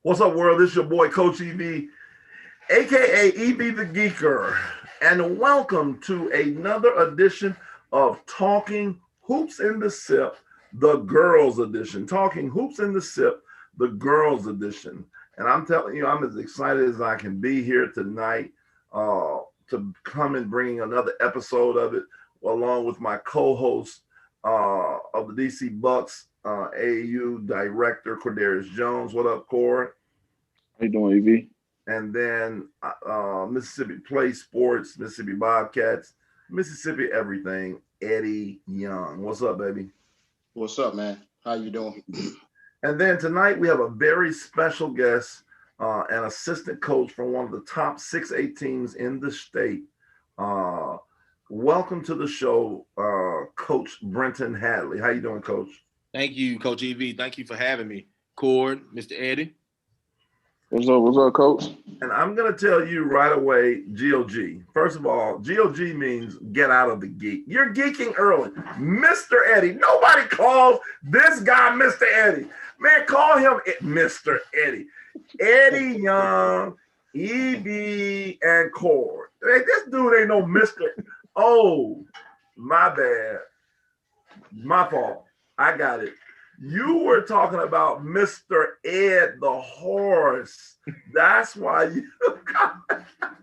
What's up, world? This is your boy, Coach EV, aka EV the Geeker, and welcome to another edition of Talking Hoops in the Sip, the Girls Edition. Talking Hoops in the Sip, the Girls Edition. And I'm telling you, I'm as excited as I can be here tonight to come and bring another episode of it, along with my co-host of the DC Bucks, AAU director, Cordarius Jones. What up, Cord? How you doing, EV? And then Mississippi Play Sports, Mississippi Bobcats, Mississippi Everything, Eddie Young. What's up, baby? What's up, man? How you doing? And then tonight we have a very special guest, an assistant coach from one of the top 6A teams in the state. Welcome to the show, Coach Brenton Hadley. How you doing, Coach? Thank you, Coach EV. Thank you for having me. Cord, Mr. Eddie. What's up, Coach? And I'm going to tell you right away, GOG. First of all, GOG means get out of the geek. You're geeking early. Mr. Eddie. Nobody calls this guy Mr. Eddie. Man, call him Mr. Eddie. Eddie Young, EV, and Cord. Hey, this dude ain't no Mr. Oh, my bad. My fault. I got it. You were talking about Mr. Ed the horse. That's why you got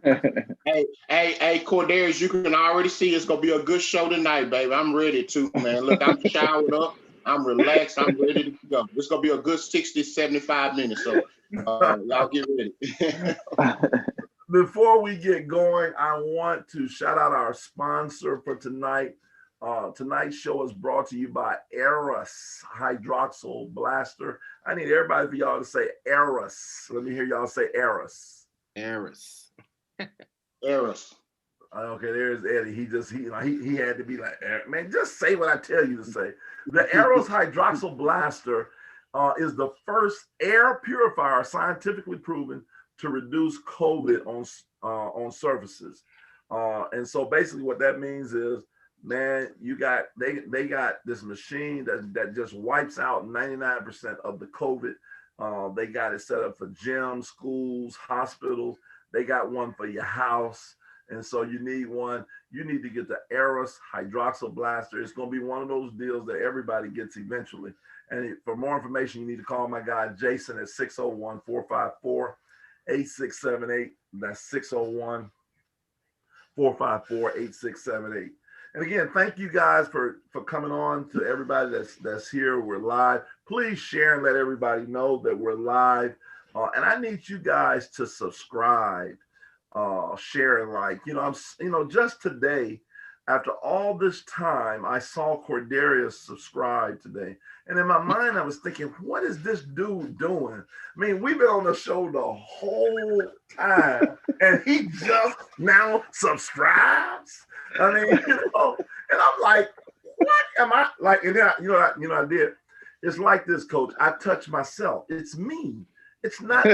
Hey, Cordarius, you can already see it's gonna be a good show tonight, baby. I'm ready to, man. Look, I'm showered up, I'm relaxed, I'm ready to go. It's gonna be a good 60, 75 minutes. So y'all get ready. Before we get going, I want to shout out our sponsor for tonight. Tonight's show is brought to you by Eris Hydroxyl Blaster. I need everybody for y'all to say Eris. Let me hear y'all say Eris. Eris. Eris. Okay, there's Eddie. He had to be like, man, just say what I tell you to say. The Eris Hydroxyl Blaster is the first air purifier scientifically proven to reduce COVID on surfaces. And so basically what that means is, man, they got this machine that just wipes out 99% of the COVID. They got it set up for gyms, schools, hospitals. They got one for your house. And so you need one. You need to get the Eris Hydroxyl Blaster. It's going to be one of those deals that everybody gets eventually. And for more information, you need to call my guy Jason at 601-454-8678. That's 601-454-8678. And again, thank you guys for coming on. To everybody that's here. We're live. Please share and let everybody know that we're live. And I need you guys to subscribe, share, and like. Just today, after all this time, I saw Cordarius subscribe today. And in my mind, I was thinking, what is this dude doing? I mean, we've been on the show the whole time, and he just now subscribes. I mean, and I'm like, what am I like? And then I did. It's like this, Coach. I touch myself. It's me. It's not.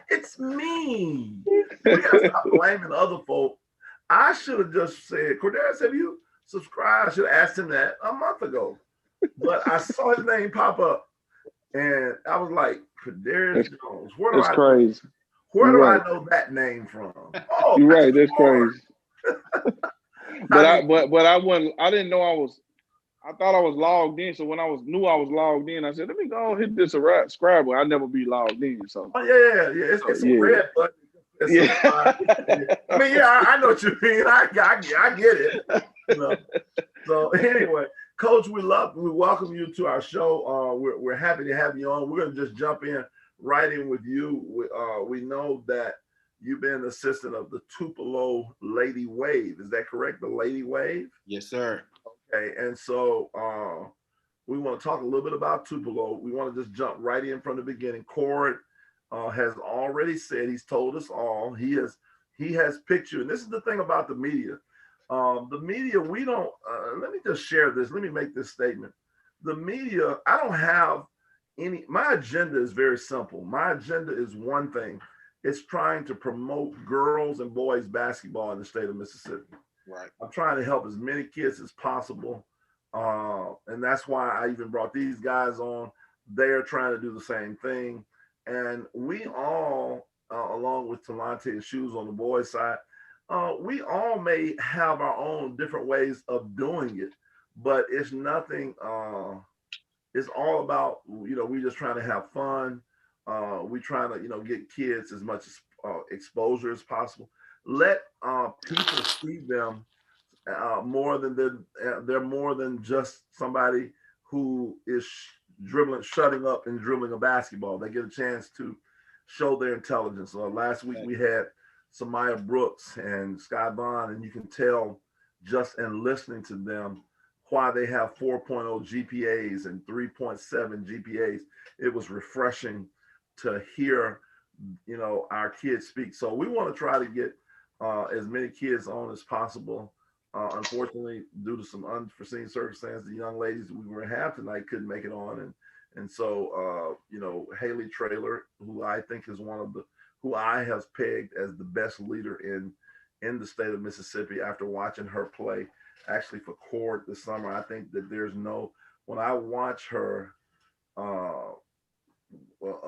It's me. We gotta stop blaming other folk. I should have just said, Cordarius, have you subscribed? I should have asked him that a month ago. But I saw his name pop up, and I was like, Cordarius Jones. Where do I know that name from? Oh, you're right. That's crazy. I didn't know I thought I was logged in. So when I knew I was logged in, I said, let me go hit this subscribe. I'll never be logged in. So yeah. It's a red button. I mean, I know what you mean. I get it. So anyway, Coach, we welcome you to our show. We're happy to have you on. We're gonna just jump in right in with you. We know that you've been assistant of the Tupelo Lady Wave. Is that correct? The Lady Wave? Yes, sir. Okay, and so we want to talk a little bit about Tupelo. We want to just jump right in from the beginning. Cord has already said, he's told us all, he has picked you. And this is the thing about the media. The media, we don't, let me just share this. Let me make this statement. The media, I don't have my agenda is very simple. My agenda is one thing. It's trying to promote girls and boys basketball in the state of Mississippi. Right. I'm trying to help as many kids as possible. And that's why I even brought these guys on. They're trying to do the same thing. And we all, along with Talante and Shoes on the boys' side, we all may have our own different ways of doing it, but it's nothing. It's all about, we just trying to have fun. We trying to get kids as much as exposure as possible. Let people see them more than they're more than just somebody who is dribbling, shutting up and dribbling a basketball. They get a chance to show their intelligence. Last week we had Samaya Brooks and Sky Bond, and you can tell just in listening to them why they have 4.0 GPAs and 3.7 GPAs. It was refreshing to hear, our kids speak. So we want to try to get as many kids on as possible. Unfortunately, due to some unforeseen circumstances, the young ladies we were have tonight couldn't make it on, and so Haley Traylor, who I think is who I have pegged as the best leader in the state of Mississippi after watching her play, actually for Cord this summer. I think that when I watch her, a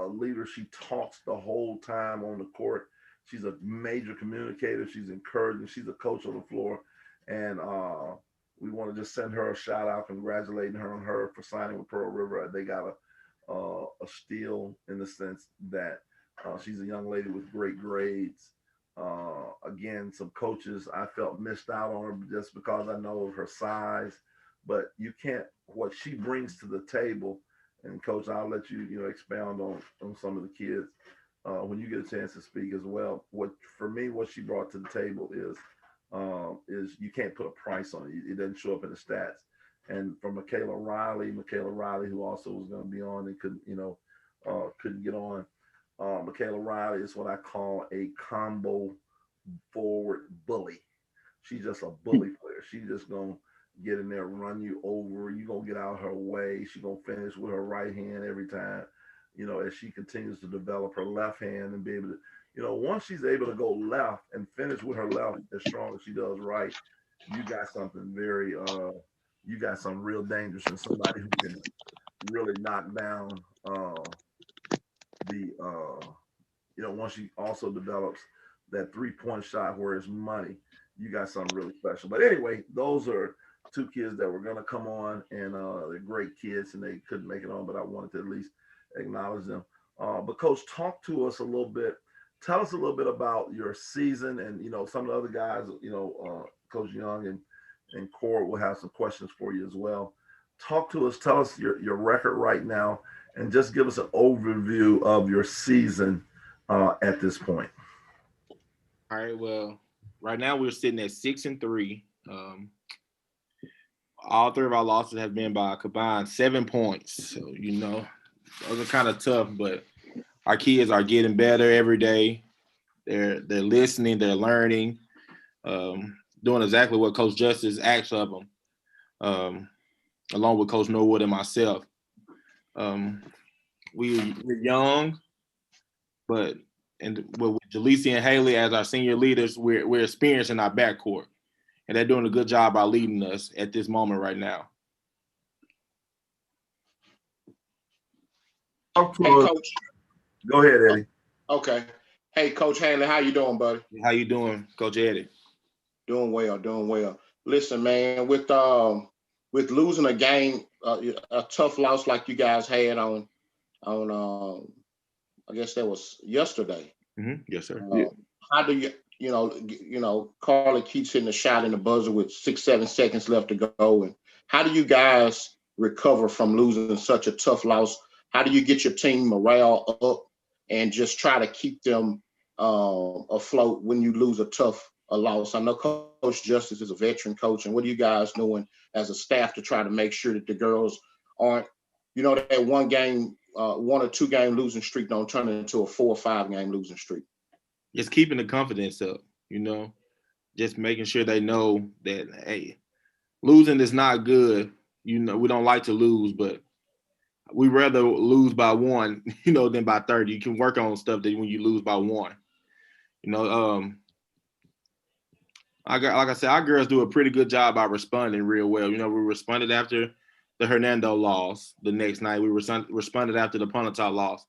leader, she talks the whole time on the court. She's a major communicator. She's encouraging. She's a coach on the floor. And we want to just send her a shout out, congratulating her on her for signing with Pearl River. They got a steal in the sense that she's a young lady with great grades. Again, some coaches I felt missed out on her just because I know of her size, but you can't, what she brings to the table. And coach, I'll let you, expound on some of the kids when you get a chance to speak as well. What she brought to the table is you can't put a price on it. It doesn't show up in the stats. And for Michaela Riley, who also was going to be on and couldn't get on. Michaela Riley is what I call a combo forward bully. She's just a bully player. She's just going to get in there, run you over. You're going to get out of her way. She's going to finish with her right hand every time, as she continues to develop her left hand and be able to, once she's able to go left and finish with her left as strong as she does right, you got something you got something real dangerous and somebody who can really knock down once she also develops that 3-point shot where it's money, you got something really special. But anyway, those are two kids that were going to come on, and they're great kids, and they couldn't make it on, but I wanted to at least acknowledge them. But Coach, talk to us a little bit. Tell us a little bit about your season, and some of the other guys, Coach Young and Core will have some questions for you as well. Talk to us. Tell us your record right now, and just give us an overview of your season at this point. All right. Well, right now we're sitting at 6-3. All three of our losses have been by a combined 7 points. So, those are kind of tough, but our kids are getting better every day. They're listening, they're learning, doing exactly what Coach Justice asks of them, along with Coach Norwood and myself. We're young, but with Jaleesi and Haley as our senior leaders, we're experienced in our backcourt, and they're doing a good job by leading us at this moment right now. Hey, Coach. Go ahead, Eddie. Okay. Hey, Coach Haley, how you doing, buddy? How you doing, Coach Eddie? Doing well. Listen, man, with losing a game, a tough loss like you guys had on I guess that was yesterday. Mm-hmm. Yes, sir. How do Carly keeps hitting the shot in the buzzer with 6-7 seconds left to go, and how do you guys recover from losing such a tough loss? How do you get your team morale up and just try to keep them afloat when you lose a loss? I know Coach Justice is a veteran coach, and what are you guys doing as a staff to try to make sure that the girls aren't, that 1 or 2 game losing streak don't turn into a 4 or 5 game losing streak? Just keeping the confidence up, just making sure they know that, hey, losing is not good. We don't like to lose, but we rather lose by one, than by 30. You can work on stuff that when you lose by one. Like I said, our girls do a pretty good job by responding real well. We responded after the Hernando loss the next night. We responded after the Pontotoc loss.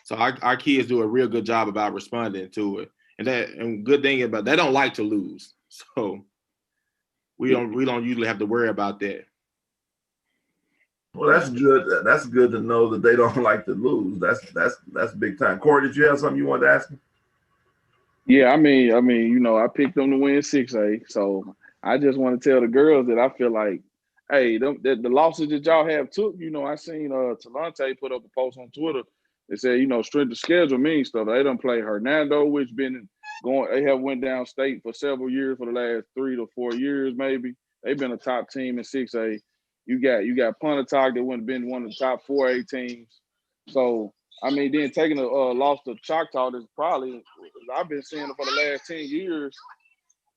So our kids do a real good job about responding to it. And good thing about they don't like to lose. So we don't usually have to worry about that. Well, that's good. That's good to know that they don't like to lose. That's big time. Corey, did you have something you wanted to ask me? Yeah, I mean, I picked them to win 6A. So I just want to tell the girls that I feel like, hey, the losses that y'all have took, I seen Talante put up a post on Twitter that said, strength of schedule means stuff. They don't play Hernando, which they have went down state for several years, for the last 3 to 4 years, maybe. They've been a top team in 6A. You got Pontotoc that would have been one of the top 4A teams. So then taking a loss to Choctaw is probably, I've been seeing it for the last 10 years.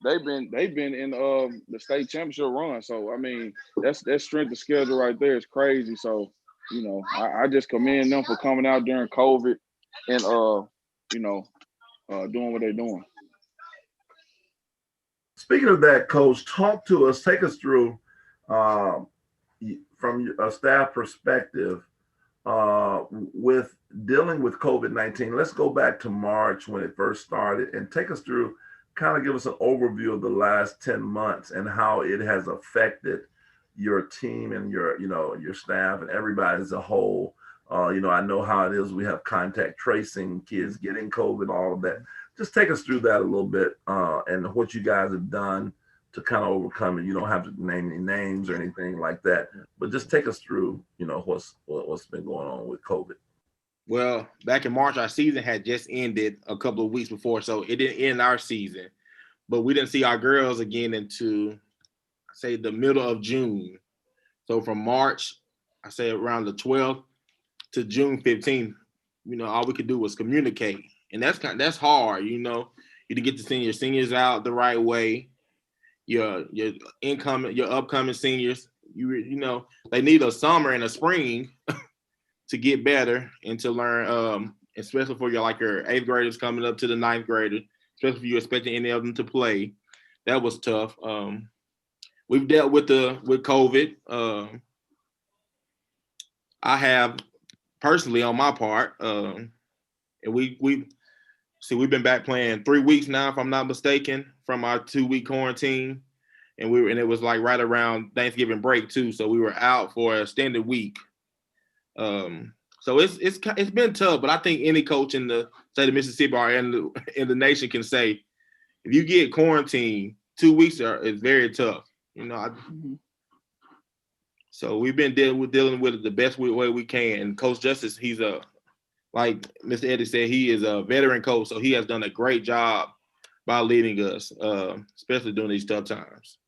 They've been in the state championship run. So that strength of schedule right there is crazy. So I just commend them for coming out during COVID and doing what they're doing. Speaking of that, Coach, talk to us. Take us through from a staff perspective. With dealing with COVID-19, let's go back to March when it first started and take us through, kind of give us an overview of the last 10 months and how it has affected your team and your staff and everybody as a whole. I know how it is. We have contact tracing, kids getting COVID, all of that. Just take us through that a little bit and what you guys have done to kind of overcome it. You don't have to name any names or anything like that, but just take us through, what's been going on with COVID. Well, back in March, our season had just ended a couple of weeks before, so it didn't end our season. But we didn't see our girls again into, say, the middle of June. So from March, I say around the 12th to June 15th, all we could do was communicate, and that's hard. You to get to send your seniors out the right way. Your upcoming seniors, they need a summer and a spring to get better and to learn, especially for your 8th graders coming up to the 9th graders, especially if you're expecting any of them to play. That was tough. We've dealt with COVID. I have personally on my part, and we've been back playing 3 weeks now, if I'm not mistaken, from our 2-week quarantine, and it was right around Thanksgiving break too, so we were out for an extended week. So it's been tough, but I think any coach in the state of Mississippi or in the nation can say, if you get quarantined, 2 weeks is very tough. So we've been dealing with it the best way we can. And Coach Justice, he's like Mr. Eddie said, he is a veteran coach, so he has done a great job by leading us, especially during these tough times.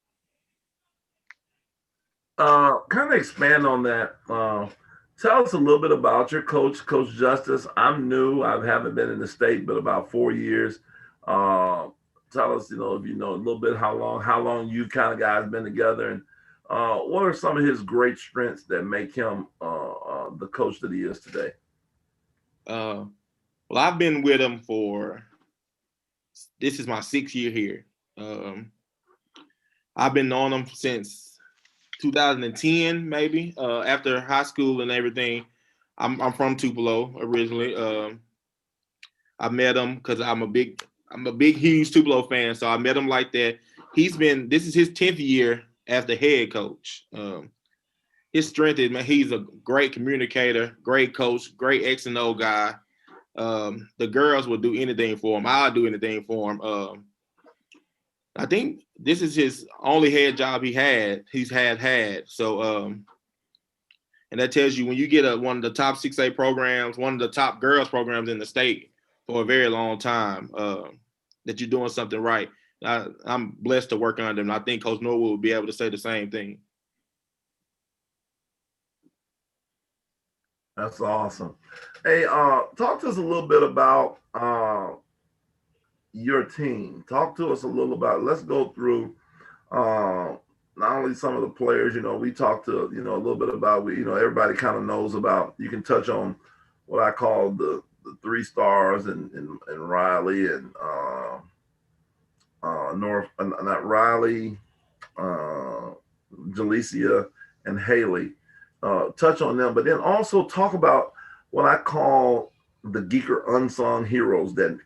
Kind of expand on that. Tell us a little bit about your coach, Coach Justice. I'm new. I haven't been in the state but about 4 years. Tell us, if you know a little bit how long you kind of guys been together, and what are some of his great strengths that make him the coach that he is today? Well, I've been with him this is my 6th year here. I've been on him since 2010, maybe, after high school and everything. I'm from Tupelo originally. I met him because I'm a big, huge Tupelo fan. So I met him like that. This is his 10th year as the head coach. His strength is, man, he's a great communicator, great coach, great X and O guy. The girls will do anything for him. I'll do anything for him. I think this is his only head job he's had. So, and that tells you when you get one of the top 6A programs, one of the top girls programs in the state for a very long time, that you're doing something right. I'm blessed to work under him. I think Coach Norwood will be able to say the same thing. That's awesome. Hey, talk to us a little bit about your team. Talk to us a little about. Let's go through not only some of the players, we talked to, a little bit about, everybody kind of knows about, you can touch on what I call the 3 stars and Riley and North, not Riley, uh, Jalecia and Haley. Touch on them, but then also talk about what I call the geeker unsung heroes that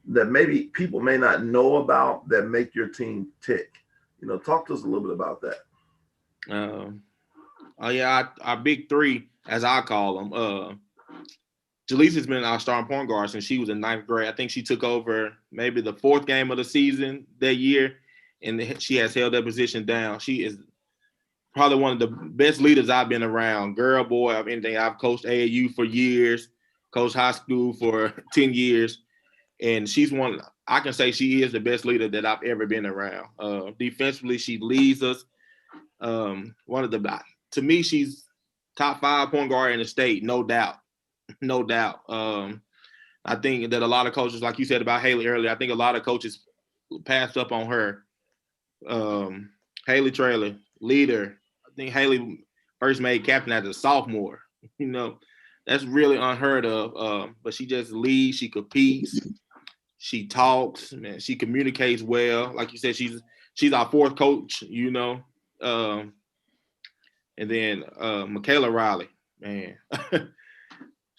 maybe people may not know about that make your team tick. Talk to us a little bit about that. Oh yeah, our big three, as I call them. Jaleesia's been our starting point guard since she was in 9th grade. I think she took over maybe the 4th game of the season that year, and she has held that position down. She is probably one of the best leaders I've been around. Girl, boy, of anything. I've coached AAU for years, coached high school for 10 years, and she's one. I can say she is the best leader that I've ever been around. Defensively, she leads us. To me, she's top 5 point guard in the state, no doubt. No doubt. I think that a lot of coaches, like you said about Haley earlier, I think a lot of coaches passed up on her. Haley Traylor, leader. I think Haley first made captain as a sophomore. That's really unheard of. But she just leads. She competes. She talks. Man, she communicates well. Like you said, she's our 4th coach. And then Michaela Riley, man.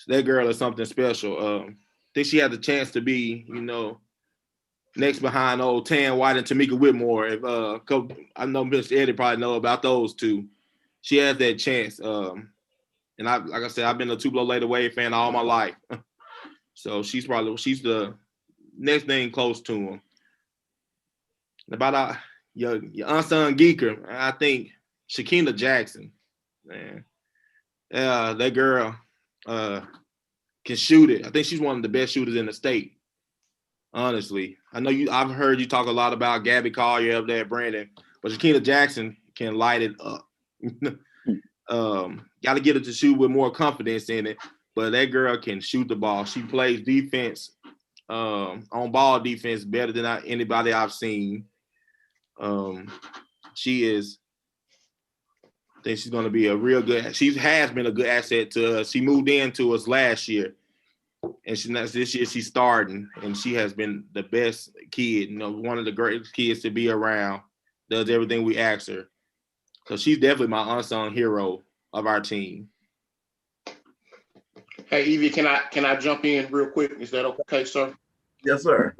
That girl is something special. I think she had the chance to be, next behind old Tan White and Tamika Whitmore. If I know Mr. Eddie probably know about those two. She has that chance. And like I said, I've been a Tupelo Lady Wave fan all my life. So she's the next thing close to him. About your unsung geeker, I think Shakina Jackson, man. Yeah, that girl can shoot it. I think she's one of the best shooters in the state. Honestly, I've heard you talk a lot about Gabby Collier up there, Brandon, but Shakina Jackson can light it up. Got to get her to shoot with more confidence in it, but that girl can shoot the ball. She plays defense, on ball defense better than anybody I've seen. She is. I think she's going to be a real good. She has been a good asset to us. She moved into us last year, and this year she's starting, and she has been the best kid. One of the greatest kids to be around. Does everything we ask her. So she's definitely my unsung hero of our team. Hey Evie, can I jump in real quick? Is that okay, sir? Yes, sir.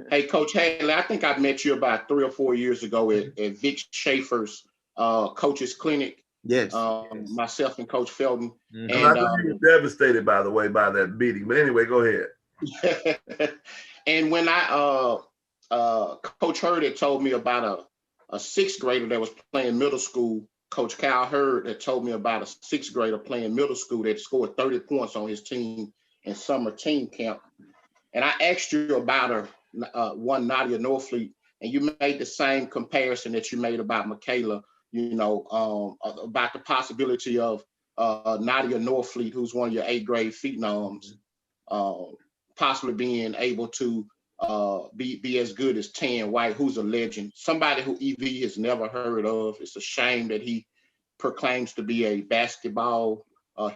Hey, Coach Haley, I think I met you about 3 or 4 years ago at Vic Schaefer's coaches clinic. Yes. Myself and Coach Felton. Mm-hmm. And I know you were devastated, by the way, by that beating. But anyway, go ahead. And when Coach Hurd had told me about a 6th grader that was playing middle school. Coach Kyle Hurd had told me about a 6th grader playing middle school that scored 30 points on his team in summer team camp. And I asked you about her, one Nadia Norfleet, and you made the same comparison that you made about Michaela, about the possibility of Nadia Norfleet, who's one of your 8th grade phenoms, possibly being able to be as good as Tan White, who's a legend, somebody who EV has never heard of. It's a shame that he proclaims to be a basketball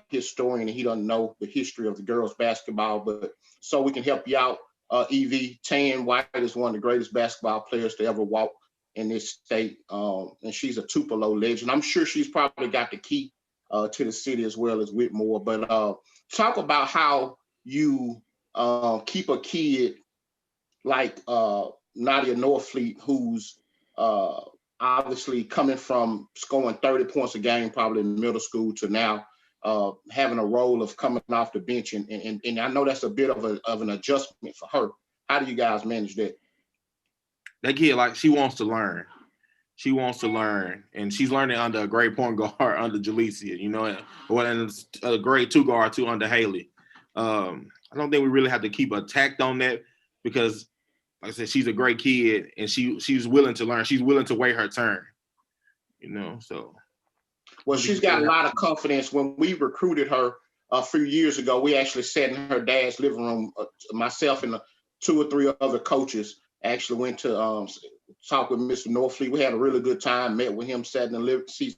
historian and he doesn't know the history of the girls' basketball. But so we can help you out, EV, Tan White is one of the greatest basketball players to ever walk in this state, and she's a Tupelo legend. I'm sure she's probably got the key to the city as well as Whitmore. But talk about how you keep a kid like Nadia Norfleet, who's obviously coming from scoring 30 points a game probably in middle school to now having a role of coming off the bench. And I know that's a bit of an adjustment for her. How do you guys manage that? That kid, she wants to learn. She wants to learn, and she's learning under a great point guard under Jalecia, and a great 2 guard too under Haley. I don't think we really have to keep a tact on that because, like I said, she's a great kid, and she's willing to learn. She's willing to wait her turn, so. Well, she's got a lot of confidence. When we recruited her a few years ago, we actually sat in her dad's living room. Myself and 2 or 3 other coaches actually went to talked with Mr. Norfleet. We had a really good time, met with him, sat in the living seat,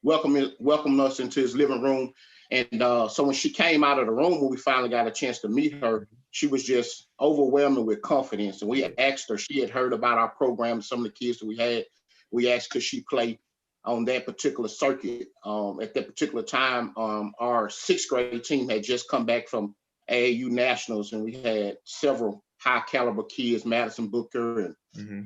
welcomed us into his living room. And so when she came out of the room, when we finally got a chance to meet her, she was just overwhelming with confidence. And we asked her, she had heard about our program, some of the kids that we had. We asked, could she play on that particular circuit? At that particular time, our sixth grade team had just come back from AAU Nationals, and we had several high caliber kids, Madison Booker and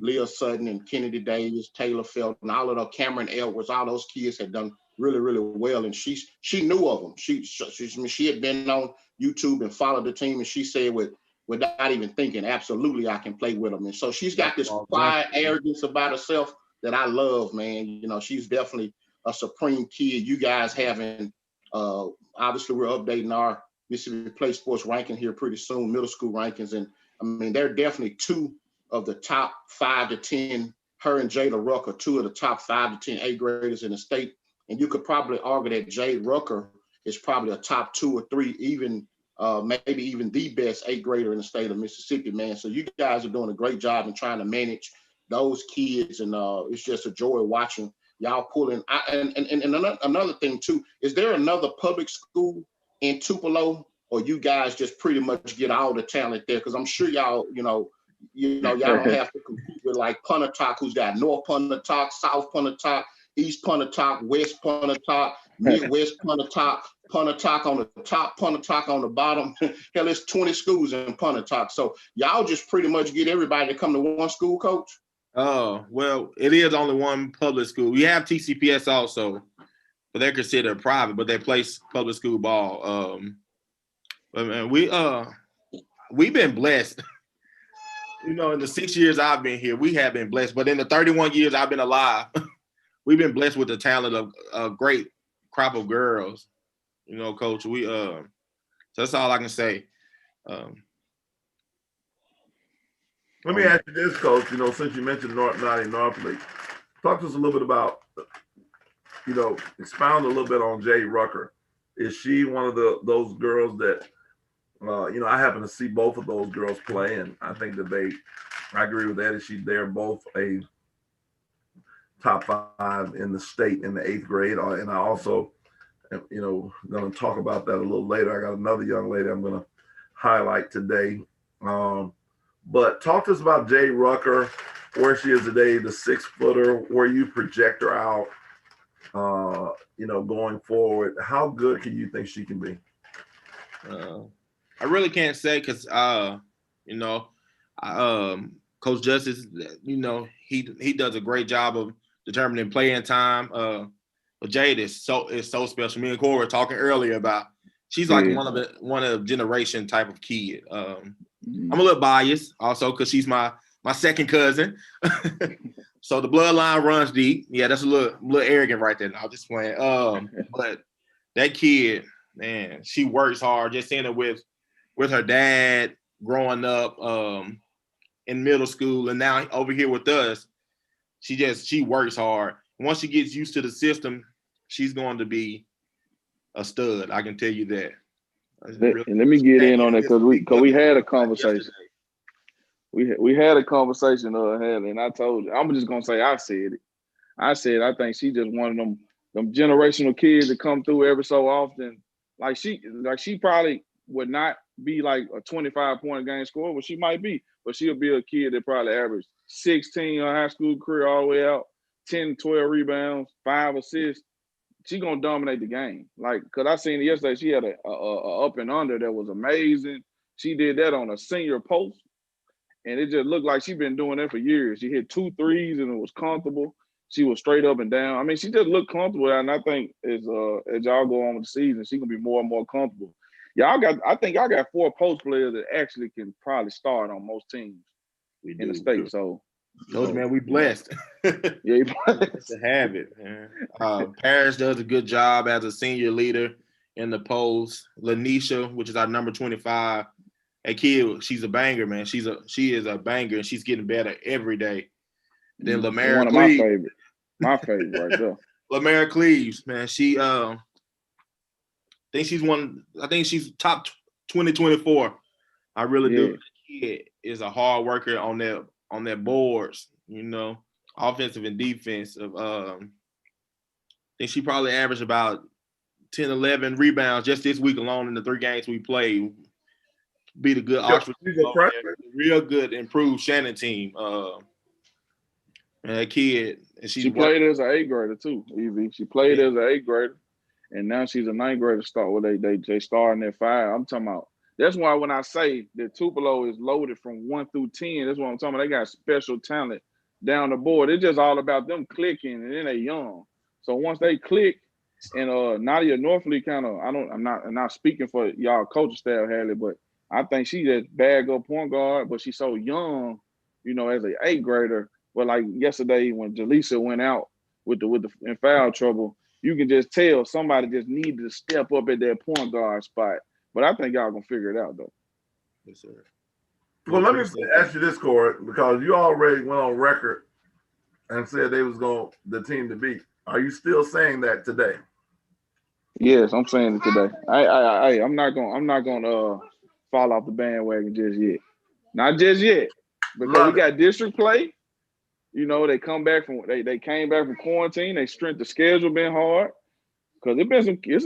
Leah Sutton and Kennedy Davis, Taylor Felton, all of the Cameron Edwards, all those kids had done really, really well. And she knew of them. She had been on YouTube and followed the team, and she said without even thinking, absolutely, I can play with them. And so she's got this quiet arrogance about herself that I love, man. You know, she's definitely a supreme kid. You guys having, obviously we're updating our Mississippi Play Sports ranking here pretty soon, middle school rankings. And I mean, they're definitely two of the top 5 to 10, her and Jada Rucker, two of the top 5 to 10 8th graders in the state. And you could probably argue that Jade Rucker is probably a top 2 or 3, even maybe even the best 8th grader in the state of Mississippi, man. So you guys are doing a great job in trying to manage those kids. And it's just a joy watching y'all pulling. And another thing too, is there another public school in Tupelo, or you guys just pretty much get all the talent there? Because I'm sure y'all, y'all don't have to compete with like Pontotoc, who's got North Pontotoc, South Pontotoc, East Pontotoc, West Pontotoc, Midwest Pontotoc, Pontotoc on the top, Pontotoc on the bottom. Hell, it's 20 schools in Pontotoc. So y'all just pretty much get everybody to come to one school, Coach? Oh, well, it is only one public school. We have TCPS also, but they're considered private, but they play public school ball. But man, we've been blessed. In the 6 years I've been here, we have been blessed. But in the 31 years I've been alive, we've been blessed with the talent of a great crop of girls. Coach, so that's all I can say. Let me ask you this, Coach. Since you mentioned Norfleet, talk to us a little bit about, expound a little bit on Jade Rucker. Is she one of those girls that, I happen to see both of those girls play, and I think that I agree with that. They're both a top 5 in the state in the 8th grade. And I also, going to talk about that a little later. I got another young lady I'm going to highlight today. But talk to us about Jade Rucker, where she is today, the 6-footer, where you project her out, going forward. How good can you think she can be? I really can't say because, Coach Justice, he does a great job of determining playing time. But Jade is so special. Me and Corey were talking earlier about she's like one of generation type of kid. I'm a little biased also because she's my second cousin. So the bloodline runs deep. Yeah, that's a little arrogant right there. I'm just playing. But that kid, man, she works hard. Just seeing it with her dad growing up in middle school and now over here with us, she works hard. Once she gets used to the system, she's going to be a stud. I can tell you that. And let me get in on that because we had a conversation. We had a conversation, and I told you, I'm just gonna say I said it. I think she's just one of them generational kids that come through every so often. Like she probably would not be like a 25-point a game scorer, but she might be. But she'll be a kid that probably averaged 16 her high school career all the way out, 10, 12 rebounds, 5 assists. She gonna dominate the game. Like, cause I seen it yesterday. She had a up and under that was amazing. She did that on a senior post, and it just looked like she been doing that for years. She hit 2 threes and it was comfortable. She was straight up and down. I mean, she just looked comfortable, and I think as y'all go on with the season, she gonna be more and more comfortable. I think y'all got 4 post players that actually can probably start on most teams in the state. So. Coach, man, we blessed. Yeah, blessed to have it, man. Paris does a good job as a senior leader in the post. Lanisha, which is our number 25, that kid, she's a banger, man. She is a banger, and she's getting better every day. And then Lamara one of Cleaves, my favorite right there. Lamara Cleaves, man, she I think she's top 2024. I really do. The kid is a hard worker on their boards. you know, offensive and defensive. I think she probably averaged about 10, 11 rebounds just this week alone in the 3 games we played. Beat a good Oxford, real good, improved Shannon team. And that kid, and she played as an 8th grader too, Evie. She played as an 8th grader, and now she's a 9th grader start where they starting at 5. I'm talking about. That's why when I say that Tupelo is loaded from 1 through 10, that's what I'm talking about. They got special talent down the board. It's just all about them clicking, and then they young. So once they click, and Nadia Northley kind of, I'm not speaking for y'all coaching staff, Haley, but I think she just bag up point guard, but she's so young, you know, as an 8th grader. But like yesterday when Jaleesa went out with the in foul trouble, you can just tell somebody just needed to step up at that point guard spot. But I think y'all gonna figure it out though. Yes, sir. Well, let me ask you this, Corey, because you already went on record and said they was the team to beat. Are you still saying that today? Yes, I'm saying it today. I'm not gonna fall off the bandwagon just yet. Not just yet. Because we got district play. You know, they came back from quarantine. They strength the schedule been hard. Because it's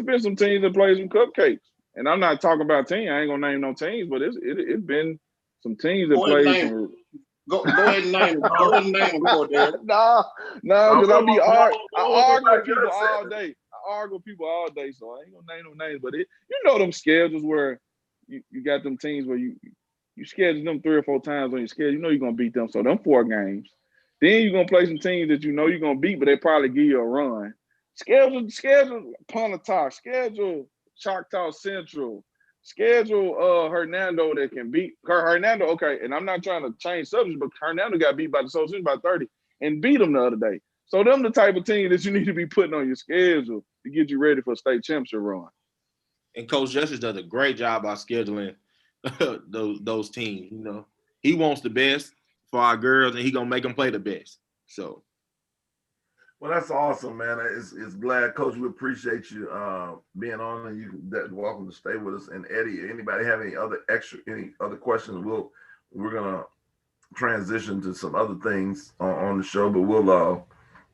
been some teams that play some cupcakes. And I'm not talking about teams. I ain't gonna name no teams, but it's been some teams that play some. Go ahead and name them. Go ahead and name them, Cordell. No, because I argue with people all day. I argue with people all day, so I ain't gonna name no names. But you know them schedules where you got them teams where you schedule them 3 or 4 times on your schedule. You know you're gonna beat them. So them 4 games. Then you're gonna play some teams that you know you're gonna beat, but they probably give you a run. Schedule Pontotoc, schedule Choctaw Central, schedule Hernando that can beat Hernando. Okay, and I'm not trying to change subjects, but Hernando got beat by the Social by 30 and beat them the other day. So them the type of team that you need to be putting on your schedule to get you ready for a state championship run. And Coach Justice does a great job by scheduling those teams. You know, he wants the best for our girls, and he gonna make them play the best. So. Well, that's awesome, man. It's glad, Coach. We appreciate you being on, and you're welcome to stay with us. And Eddie, anybody have any other questions? We're gonna transition to some other things on the show, but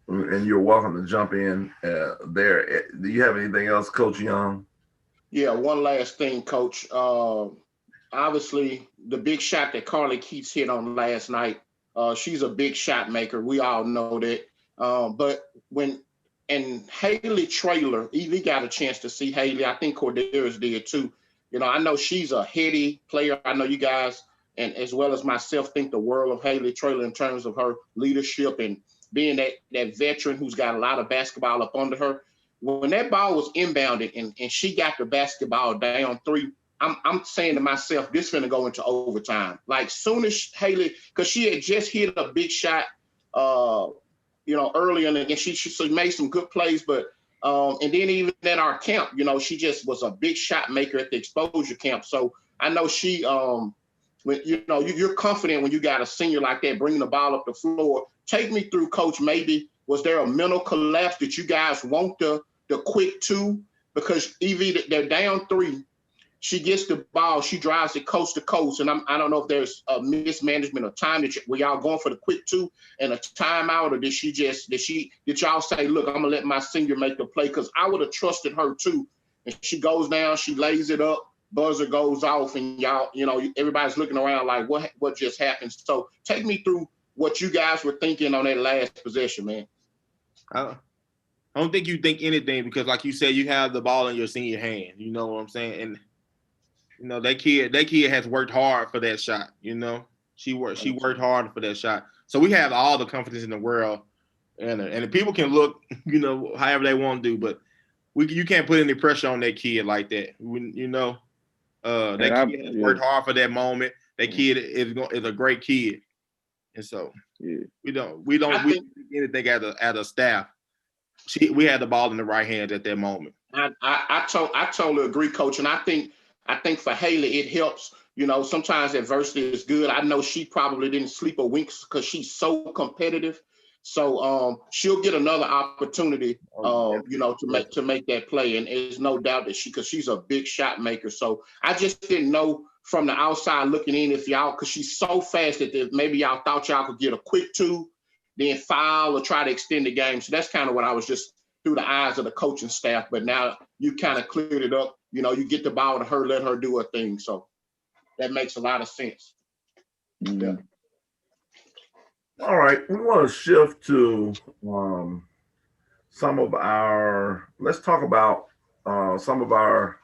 and you're welcome to jump in there. Do you have anything else, Coach Young? Yeah, one last thing, Coach. Obviously, the big shot that Carly Keats hit on last night. She's a big shot maker. We all know that. But Haley Traylor, Evie got a chance to see Haley. I think Cordera's did too. You know, I know she's a heady player. I know you guys, and as well as myself, think the world of Haley Traylor in terms of her leadership and being that veteran who's got a lot of basketball up under her. When that ball was inbounded and she got the basketball down 3, I'm saying to myself, this is going to go into overtime. Like soon as Haley, because she had just hit a big shot, you know, earlier in the game, she made some good plays, but and then even at our camp, you know, she just was a big shot maker at the exposure camp. So I know she, when you know, you're confident when you got a senior like that bringing the ball up the floor. Take me through, Coach. Maybe was there a mental collapse that you guys want the quick 2? Because Evie, they're down 3. She gets the ball, she drives it coast to coast, and I don't know if there's a mismanagement of time were y'all going for the quick 2 and a timeout, or did y'all say, look, I'm gonna let my senior make the play? Because I would have trusted her too. And she goes down, she lays it up, buzzer goes off, and y'all, you know, everybody's looking around like, what just happened? So take me through what you guys were thinking on that last possession, man. I don't think you think anything because, like you said, you have the ball in your senior hand. You know what I'm saying? And you know, that kid has worked hard for that shot. You know, she worked hard for that shot. So we have all the confidence in the world, and the people can look, you know, however they want to do, but you can't put any pressure on that kid like that. You know, that kid has worked hard for that moment. That kid is a great kid, and so we don't think anything as a staff. We had the ball in the right hands at that moment. I totally agree, Coach, and I think for Haley, it helps. You know, sometimes adversity is good. I know she probably didn't sleep a wink because she's so competitive. So she'll get another opportunity, you know, to make that play. And there's no doubt that because she's a big shot maker. So I just didn't know from the outside looking in if y'all, because she's so fast that maybe y'all thought y'all could get a quick 2 then foul or try to extend the game. So that's kind of what I was just through the eyes of the coaching staff. But now you kind of cleared it up. You know, you get the ball to her, let her do her thing. So that makes a lot of sense. Mm-hmm. Yeah. All right, we want to shift to some of our. Let's talk about some of our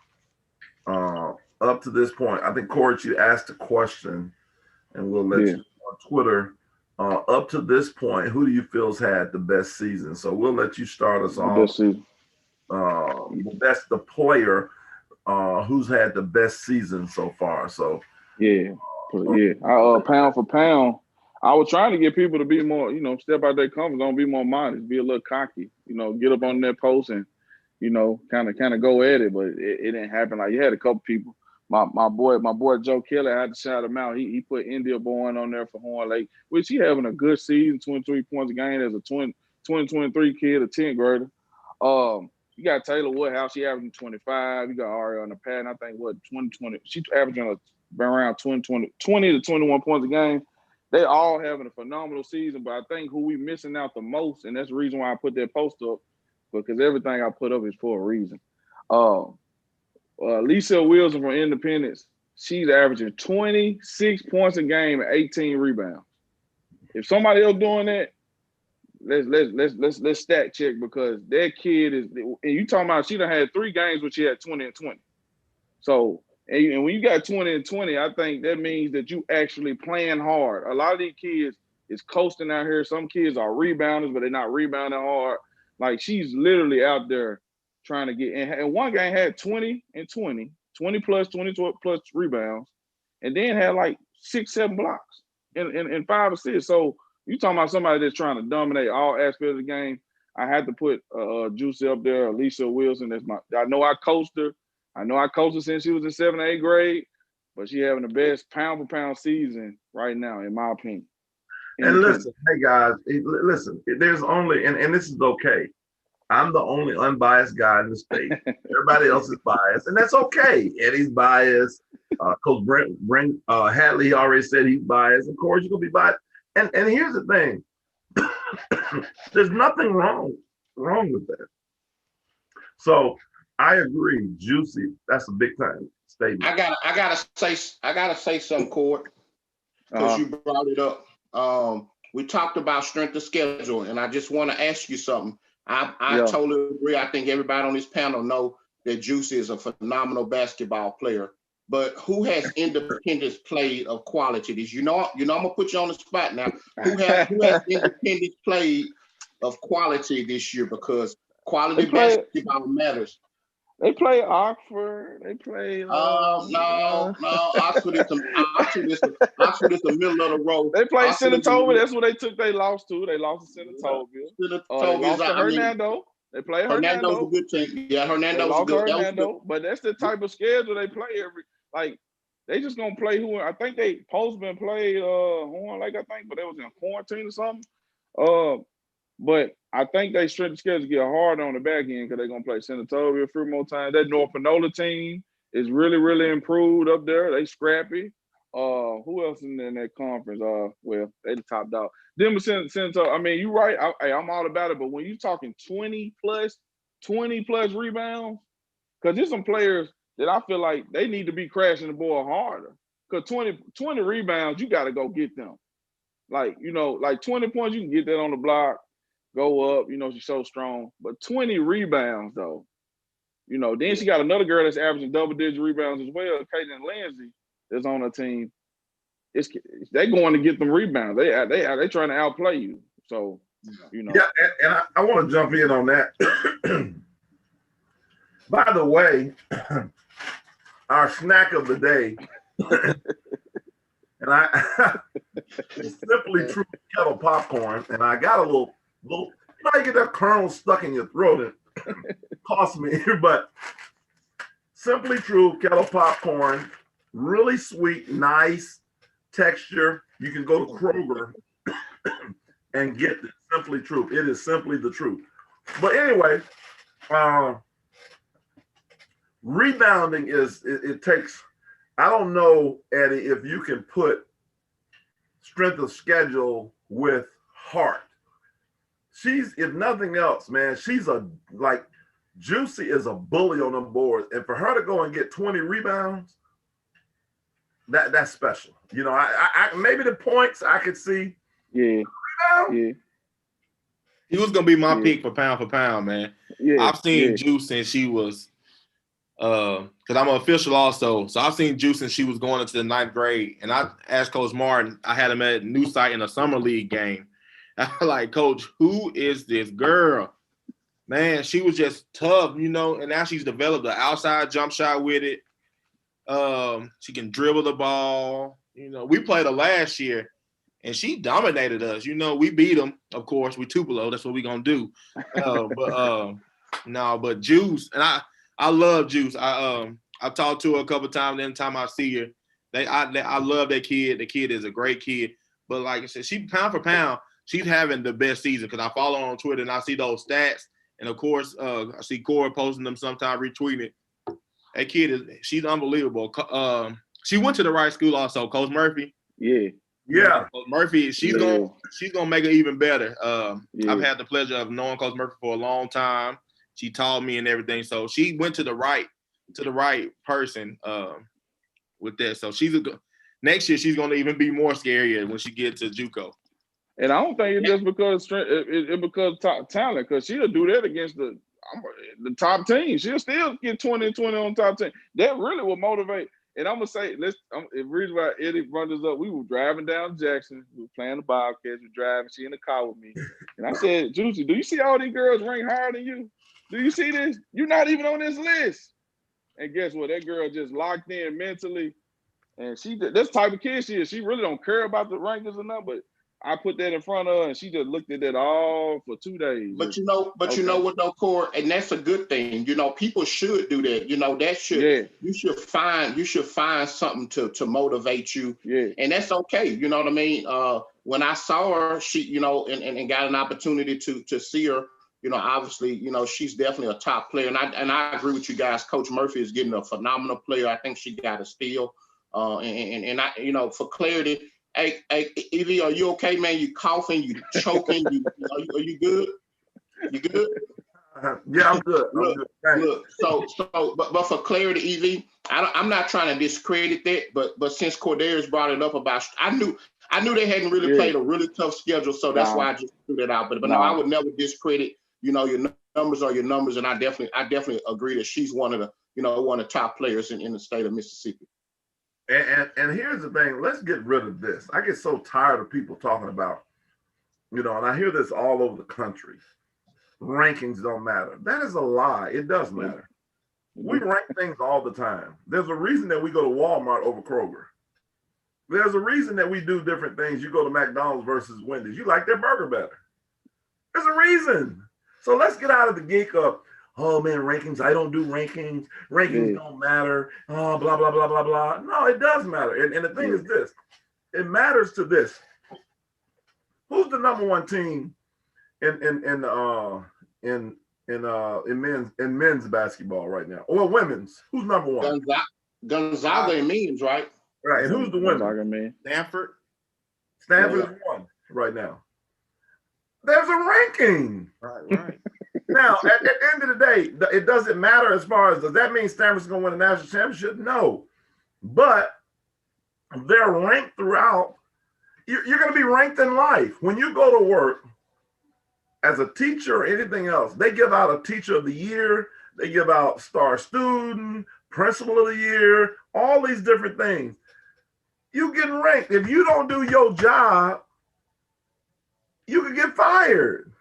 up to this point. I think Court, you asked a question, and we'll let you on Twitter. Up to this point, who do you feel's had the best season? So we'll let you start us off. The player who's had the best season so far. So pound for pound, I was trying to get people to be more, you know, step out their comfort zone, be more modest, be a little cocky, you know, get up on that post and, you know, kind of go at it, but it didn't happen. Like you had a couple people. My boy Joe Kelly, I had to shout him out. He put India Bourne on there for Horn Lake, which he having a good season, 23 points a game as a 2023 kid, a 10th grader. You got Taylor Woodhouse, she averaging 25. You got Ari on the pad, and I think 2020, she's averaging around 20 to 21 points a game. They all having a phenomenal season, but I think who we missing out the most, and that's the reason why I put that post up, because everything I put up is for a reason. Lisa Wilson from Independence, she's averaging 26 points a game and 18 rebounds. If somebody else doing that, let's stat check, because that kid is, and you talking about she done had 3 games where she had 20 and 20. So, and when you got 20 and 20, I think that means that you actually playing hard. A lot of these kids is coasting out here. Some kids are rebounders, but they're not rebounding hard. Like she's literally out there trying to get, and one game had 20 and 20 plus rebounds, and then had like 6-7 blocks and 5 assists. So you talking about somebody that's trying to dominate all aspects of the game. I had to put Juicy up there, Alicia Wilson. I know I coached her. I know I coached her since she was in 7th, 8th grade, but she having the best pound for pound season right now, in my opinion. And listen, hey guys, listen, there's only, and this is okay. I'm the only unbiased guy in the state. Everybody else is biased, and that's okay. Eddie's biased. Coach Brent Hadley already said he's biased. Of course, you're gonna be biased. And here's the thing: there's nothing wrong with that. So I agree, Juicy. That's a big time statement. I gotta say something, Court, because you brought it up. We talked about strength of schedule, and I just want to ask you something. I totally agree. I think everybody on this panel know that Juicy is a phenomenal basketball player. But who has Independence played of quality? You know, I'm gonna put you on the spot now. Who has Independence played of quality this year? Because quality basketball matters. They play Oxford. They play. No. Oxford is the middle of the road. They play Senatobia. That's what they took. They lost to. They lost to Senatobia. They lost to Hernando. They play Hernando. Hernando's a good team. Yeah, Hernando's good. Hernando, but that's the type of schedule they play they just gonna play who. I think they Postman played Horn Lake, I think, but they was in quarantine or something. But I think they strength of schedule get hard on the back end because they're gonna play Senatobia a few more times. That North Panola team is really, really improved up there. They scrappy. Who else in that conference? Well, they the top dog. Them Senatobia. I mean, you're right. I'm all about it. But when you're talking 20 plus rebounds, because there's some players that I feel like they need to be crashing the ball harder. Because 20 rebounds, you got to go get them. Like, you know, like 20 points, you can get that on the block, go up, you know, she's so strong. But 20 rebounds, though, you know, then she got another girl that's averaging double-digit rebounds as well, Caitlin Lindsay, that's on her team. They going to get them rebounds. They trying to outplay you. So, you know. Yeah, and I want to jump in on that. By the way, our snack of the day, and it's Simply True kettle popcorn, and I got a little, you know, you get that kernel stuck in your throat, and cost me, but Simply True kettle popcorn, really sweet, nice texture. You can go to Kroger and get the Simply True. It is simply the truth. But anyway, rebounding it takes, I don't know, Eddie, if you can put strength of schedule with heart. she's, if nothing else, man, she's like Juicy is a bully on them boards. And for her to go and get 20 rebounds, that's special. You know, I maybe the points I could see. Yeah. Yeah. He was gonna be my pick for pound, man. Yeah. I've seen Juice since she was because I'm an official also. So I've seen Juice since she was going into the 9th grade. And I asked Coach Martin, I had him at New Site in a summer league game. I was like, Coach, who is this girl? Man, she was just tough, you know, and now she's developed an outside jump shot with it. She can dribble the ball. You know, we played her last year, and she dominated us. You know, we beat them, of course, with Tupelo. That's what we're going to do. But Juice, and I love Juice. I talked to her a couple of times. Anytime I see her, I love that kid. The kid is a great kid. But like I said, she pound for pound, she's having the best season because I follow her on Twitter and I see those stats. And of course, I see Corey posting them sometime, retweeting it. That kid she's unbelievable. She went to the right school also, Coach Murphy. Yeah. Coach Murphy, she's gonna make it even better. I've had the pleasure of knowing Coach Murphy for a long time. She taught me and everything. So she went to the right person with that. So next year she's gonna even be more scarier when she gets to JUCO. And I don't think it's just because it because top talent, because she'll do that against the top team. She'll still get 20-20 on top team. That really will motivate. And I'm gonna say, the reason why Eddie brought us up, we were driving down Jackson, we were playing the Bobcats, we were driving, she in the car with me. And I said, Juicy, do you see all these girls ranked higher than you? Do you see this? You're not even on this list. And guess what? That girl just locked in mentally. And this type of kid she is. She really don't care about the rankings or nothing, but I put that in front of her and she just looked at that all for 2 days. But you know what though, Corey, and that's a good thing. You know, people should do that. You know, you should find something to motivate you. Yeah. And that's okay. You know what I mean? When I saw her, she, you know, and got an opportunity to see her, you know, obviously, you know, she's definitely a top player. And I agree with you guys. Coach Murphy is getting a phenomenal player. I think she got a steal. And I, you know, for clarity, Hey, Evie, are you okay, man? You coughing, you choking, are you good? You good? Yeah, I'm good. Look, but for clarity, Evie, I'm not trying to discredit that, but since Cordarius brought it up about, I knew they hadn't really played a really tough schedule, so that's why I just threw that out. But no, I would never discredit. You know, your numbers are your numbers, and I definitely agree that she's one of the top players in the state of Mississippi. And here's the thing, let's get rid of this. I get so tired of people talking about, you know, and I hear this all over the country. Rankings don't matter. That is a lie. It does matter. We rank things all the time. There's a reason that we go to Walmart over Kroger. There's a reason that we do different things. You go to McDonald's versus Wendy's. You like their burger better. There's a reason. So let's get out of the geek of, oh man, rankings, I don't do rankings. Rankings don't matter. Oh, blah, blah, blah, blah, blah. No, it does matter. And the thing is this, it matters to this. Who's the number one team in men's basketball right now? Or women's? Who's number one? Gonzaga in men's, right? Right. And who's the women? Stanford. Stanford is one right now. There's a ranking. Right. Now, at the end of the day, it doesn't matter as far as, does that mean Stanford's going to win a national championship? No. But they're ranked throughout. You're going to be ranked in life. When you go to work as a teacher or anything else, they give out a teacher of the year. They give out star student, principal of the year, all these different things. You get ranked. If you don't do your job, you could get fired.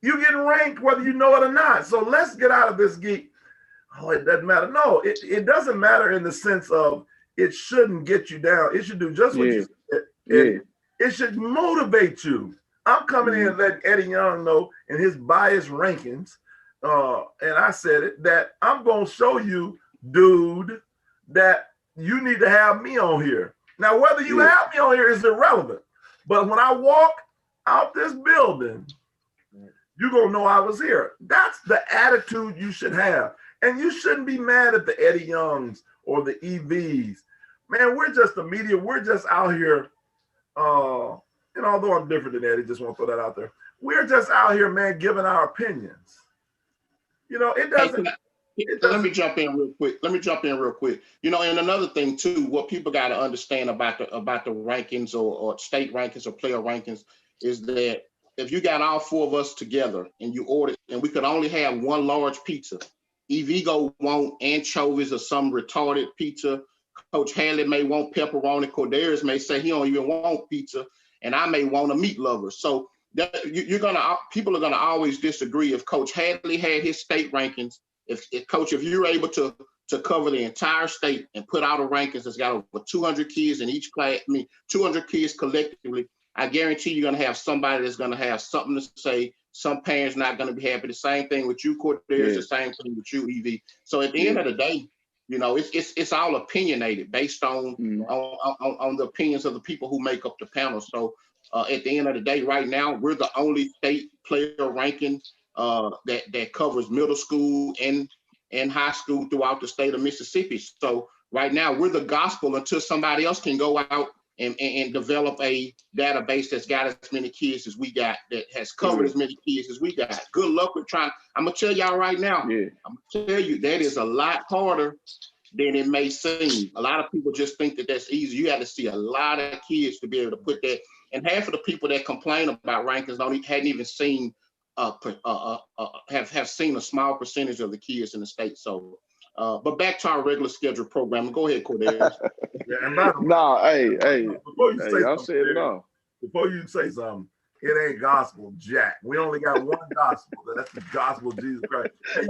You get ranked whether you know it or not. So let's get out of this geek. Oh, it doesn't matter. No, it doesn't matter in the sense of it shouldn't get you down. It should do just what you said. It should motivate you. I'm coming in and letting Eddie Young know in his biased rankings, and I said it, that I'm going to show you, dude, that you need to have me on here. Now, whether you have me on here is irrelevant. But when I walk out this building, you're going to know I was here. That's the attitude you should have. And you shouldn't be mad at the Eddie Youngs or the EVs. Man, we're just the media. We're just out here, and although I'm different than Eddie, just want to throw that out there. we're just out here, man, giving our opinions. You know, it Hey, doesn't. let me jump in real quick. You know, and another thing too, what people got to understand about the rankings or state rankings or player rankings is that if you got all four of us together and you order, and we could only have one large pizza, Evigo want anchovies or some retarded pizza. Coach Hadley may want pepperoni. Corderis may say he don't even want pizza, and I may want a meat lover. So people are gonna always disagree. If Coach Hadley had his state rankings, if Coach, if you're able to cover the entire state and put out a rankings that's got over 200 kids in each class, 200 kids collectively, I guarantee you're gonna have somebody that's gonna have something to say. Some parents not gonna be happy. The same thing with you, Corderis. The same thing with you, Ev. So at the end of the day, you know, it's all opinionated based on the opinions of the people who make up the panel. So at the end of the day, right now, we're the only state player ranking that covers middle school and high school throughout the state of Mississippi. So right now, we're the gospel until somebody else can go out and develop a database that's got as many kids as we got, that has covered as many kids as we got. Good luck with trying. I'm gonna tell y'all right now. I'm gonna tell you that is a lot harder than it may seem. A lot of people just think that that's easy. You have to see a lot of kids to be able to put that. And half of the people that complain about rankings hadn't even seen have seen a small percentage of the kids in the state. So, but back to our regular scheduled program. Go ahead, Cordelis. Before you say something, it ain't gospel, Jack. We only got one gospel. That's the gospel of Jesus Christ. Hey,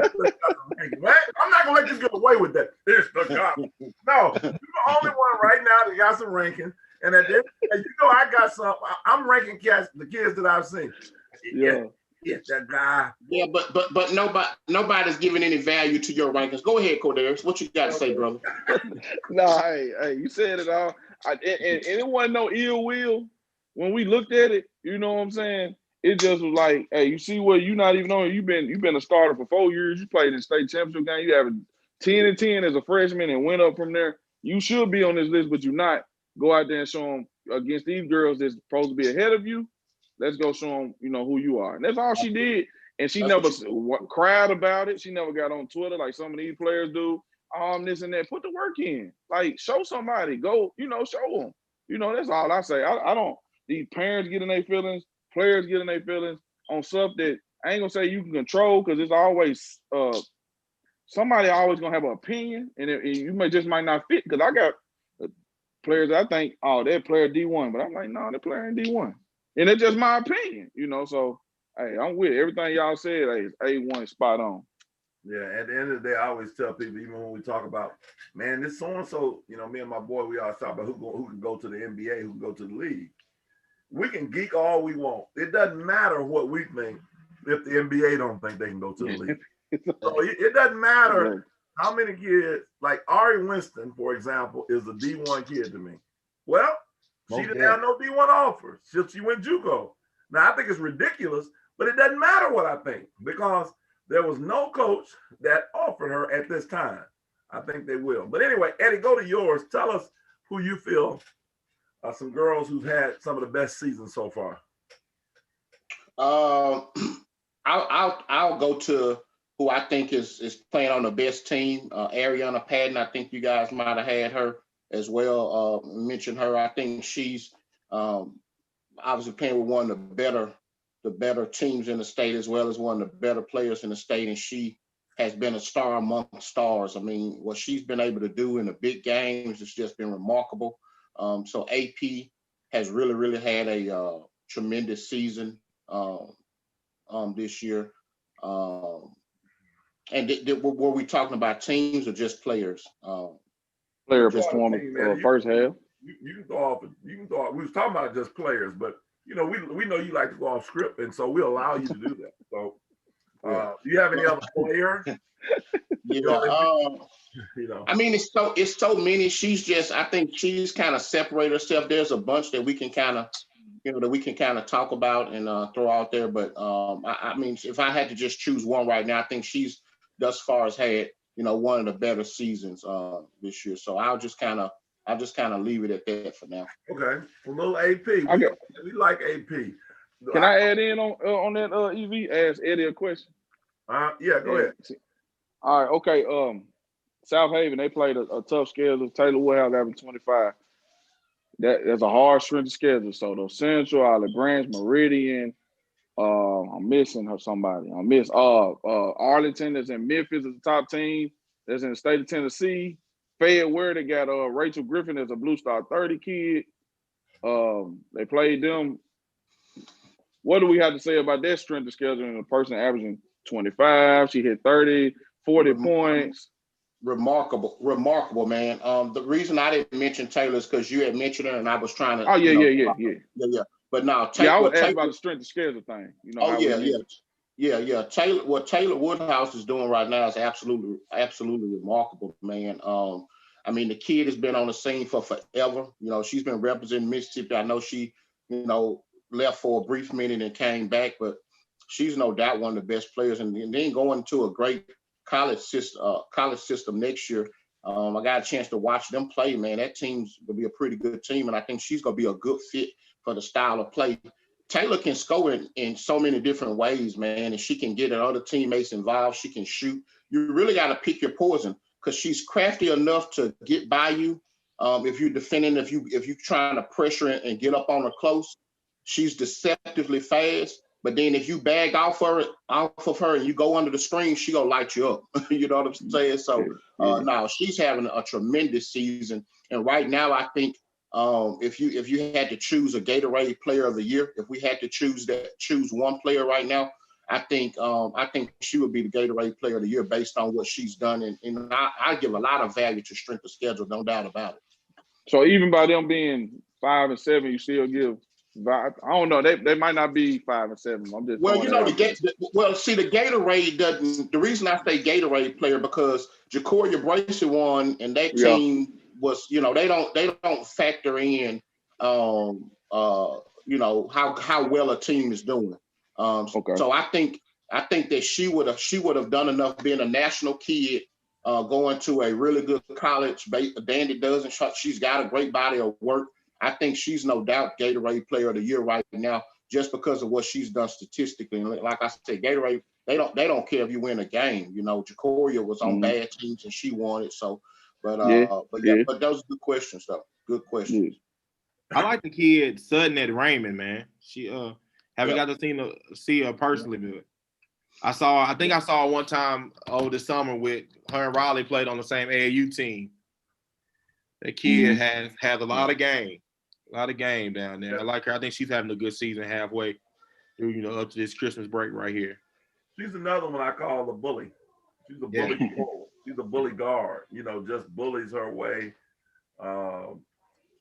I'm not gonna let you get away with that. It's the gospel. No, you're the only one right now that got some ranking. And at the end, you know, I got some. I'm ranking the kids that I've seen. Yeah, that guy. Yeah, but nobody's giving any value to your rankings. Go ahead, Corderis. What you got to say, brother? Hey, you said it all. And it wasn't no ill will when we looked at it. You know what I'm saying? It just was like, hey, you see what you not even on. You've been a starter for 4 years. You played in the state championship game. You have 10-10 as a freshman and went up from there. You should be on this list, but you're not. Go out there and show them against these girls that's supposed to be ahead of you. Let's go show them, you know, who you are. And that's all she did. And she never cried about it. She never got on Twitter like some of these players do. This and that. Put the work in. Like, show somebody. Go, you know, show them. You know, that's all I say. I don't, these parents get in their feelings, players get in their feelings on stuff that I ain't gonna say you can control, because it's always, somebody always gonna have an opinion, and you might not fit, because I got players that I think, oh, they're player D1, but I'm like, no, they're player in D1. And it's just my opinion, you know. So, hey, I'm with it. Everything y'all said, hey, A1 spot on. Yeah, at the end of the day, I always tell people, even when we talk about, man, this so-and-so, you know, me and my boy, we always talk about who can go to the NBA, who can go to the league. We can geek all we want. It doesn't matter what we think if the NBA don't think they can go to the league. So it doesn't matter how many kids, like Ari Winston, for example, is a D1 kid to me. Well, she didn't have no D1 offers. She went JUCO. Now, I think it's ridiculous, but it doesn't matter what I think, because there was no coach that offered her at this time. I think they will. But anyway, Eddie, go to yours. Tell us who you feel are some girls who've had some of the best seasons so far. I'll go to who I think is playing on the best team, Ariana Patton. I think you guys might have had her as well. Mention her. I think she's obviously playing with one of the better teams in the state, as well as one of the better players in the state, and she has been a star among stars. I mean, what she's been able to do in the big games has just been remarkable. So AP has really had a tremendous season this year. And were we talking about teams or just players? Player performance first half. You can go off. We was talking about just players, but you know, we know you like to go off script, and so we allow you to do that. So, do you have any other player? I mean, it's so many. I think she's kind of separated herself. There's a bunch that we can kind of talk about and throw out there. But I mean, if I had to just choose one right now, I think she's thus far has had, you know, one of the better seasons this year. So I'll just kind of leave it at that for now. Okay. Well, little AP. We like AP. Can I add in on that EV? Ask Eddie a question. Yeah, go ahead. All right, okay. South Haven, they played a tough schedule. Taylor Woodhouse having 25. That's a hard strength of schedule. So the Central, Olive Branch, Meridian. I'm missing somebody. I miss Arlington that's in Memphis as a top team. That's in the state of Tennessee. Fayette where they got Rachel Griffin as a Blue Star 30 kid. They played them. What do we have to say about that strength of schedule and a person averaging 25? She hit 30, 40 points. Remarkable, man. The reason I didn't mention Taylor is because you had mentioned her, and I was trying to. Oh yeah. But now, Taylor, I would ask about the strength of schedule thing. You know. Yeah. What Taylor Woodhouse is doing right now is absolutely remarkable, man. I mean, the kid has been on the scene for forever. You know, she's been representing Mississippi. I know she, left for a brief minute and came back, but she's no doubt one of the best players. And then going to a great college system next year. I got a chance to watch them play, man. That team's gonna be a pretty good team, and I think she's gonna be a good fit for the style of play. Taylor can score in so many different ways, man, and she can get other teammates involved. She can shoot. You really got to pick your poison because she's crafty enough to get by you. If you're defending, if you're trying to pressure and get up on her close, she's deceptively fast. But then if you bag off of her and you go under the screen, she gonna light you up. You know what I'm saying? So now she's having a tremendous season. And right now, I think if you had to choose a Gatorade Player of the Year, if we had to choose one player right now, I think she would be the Gatorade Player of the Year based on what she's done. And I give a lot of value to strength of schedule, no doubt about it. So even by them being 5 and 7, you still give. I don't know. They might not be 5 and 7. I'm just the Gatorade doesn't. The reason I say Gatorade Player because Jacoria Bracey won, and that team was. They don't factor in. How well a team is doing. Okay. So I think that she would have done enough being a national kid, going to a really good college. Dandy doesn't. She's got a great body of work. I think she's no doubt Gatorade Player of the Year right now, just because of what she's done statistically. And like I said, Gatorade, they don't care if you win a game. Jacoria was on bad teams and she won it. So, but those are good questions though. Good questions. I like the kid Sutton at Raymond, man. She haven't got to see her personally, but I think I saw her one time over the summer with her and Raleigh played on the same AAU team. That kid has a lot of game. A lot of game down there. I like her. I think she's having a good season halfway through, up to this Christmas break right here. She's another one I call a bully. She's a bully. She's a bully guard. Just bullies her way.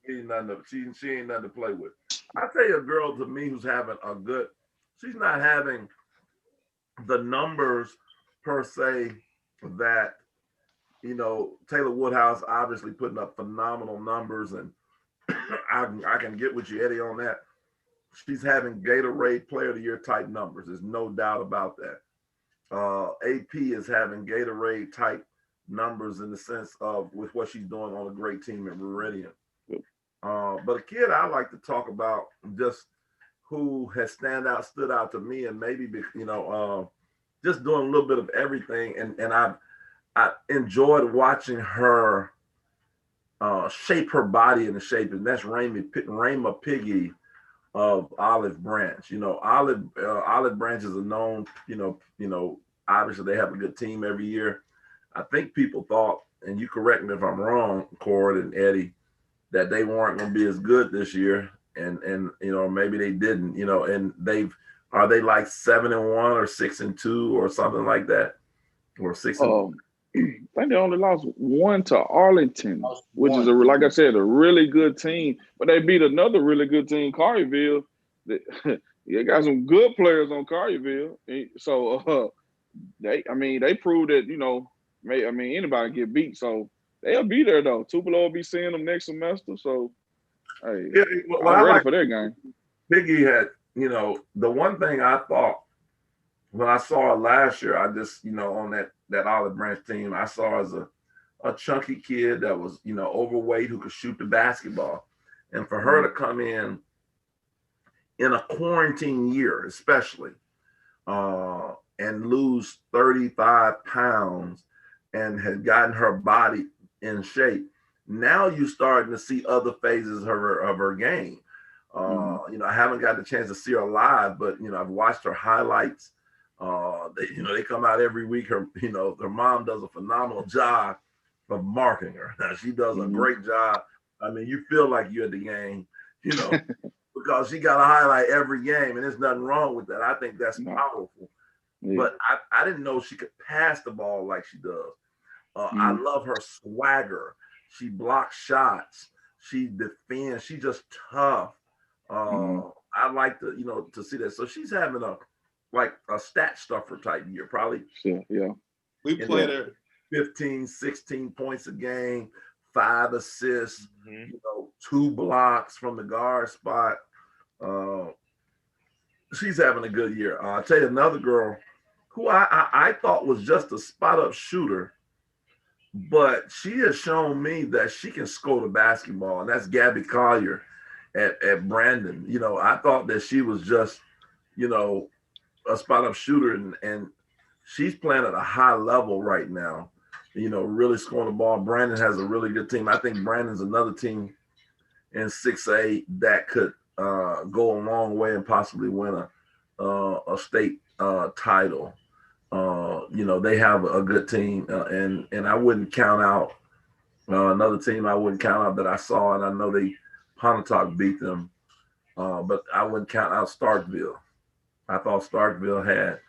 She ain't nothing to play with. I tell you, a girl to me who's having she's not having the numbers per se that, Taylor Woodhouse obviously putting up phenomenal numbers, and I can get with you, Eddie, on that. She's having Gatorade Player of the Year type numbers. There's no doubt about that. AP is having Gatorade type numbers in the sense of with what she's doing on a great team in Meridian. But a kid I like to talk about, just who has stood out to me, and maybe just doing a little bit of everything, and I enjoyed watching her shape her body into shape, and that's Rayma Piggy of Olive Branch. Olive Branch is a known, obviously they have a good team every year. I think people thought, and you correct me if I'm wrong, Cord and Eddie, that they weren't going to be as good this year, and maybe they didn't, and are they like 7-1 or 6-2 or something like that, or 6-2? I think they only lost 1 to Arlington, which is like I said, a really good team. But they beat another really good team, Collierville. They got some good players on Collierville, so they proved that anybody get beat. So they'll be there though. Tupelo will be seeing them next semester. So hey, I'm ready for that game. Piggy had, the one thing I thought when I saw her last year, I just, on that Olive Branch team, I saw her as a chunky kid that was, overweight, who could shoot the basketball. And for her to come in in a quarantine year, especially, and lose 35 pounds and had gotten her body in shape. Now you're starting to see other phases of her game. I haven't got the chance to see her live, but I've watched her highlights. They come out every week. Her mom does a phenomenal job of marketing her. She does a great job. I mean, you feel like you're at the game, because she got a highlight every game, and there's nothing wrong with that. I think that's powerful. Yeah. But I didn't know she could pass the ball like she does. I love her swagger. She blocks shots. She defends. She's just tough. I like to see that. So she's having a stat stuffer type year, probably. Sure, yeah. We played her 15, 16 points a game, 5 assists, 2 blocks from the guard spot. She's having a good year. I'll tell you another girl who I thought was just a spot up shooter, but she has shown me that she can score the basketball, and that's Gabby Collier at Brandon. I thought that she was just, a spot up shooter, and she's playing at a high level right now, really scoring the ball. Brandon has a really good team. I think Brandon's another team in 6A that could go a long way and possibly win a state title. They have a good team, and I wouldn't count out another team. I wouldn't count out that I saw, and I know Pontotoc beat them, but I wouldn't count out Starkville. I thought Starkville had,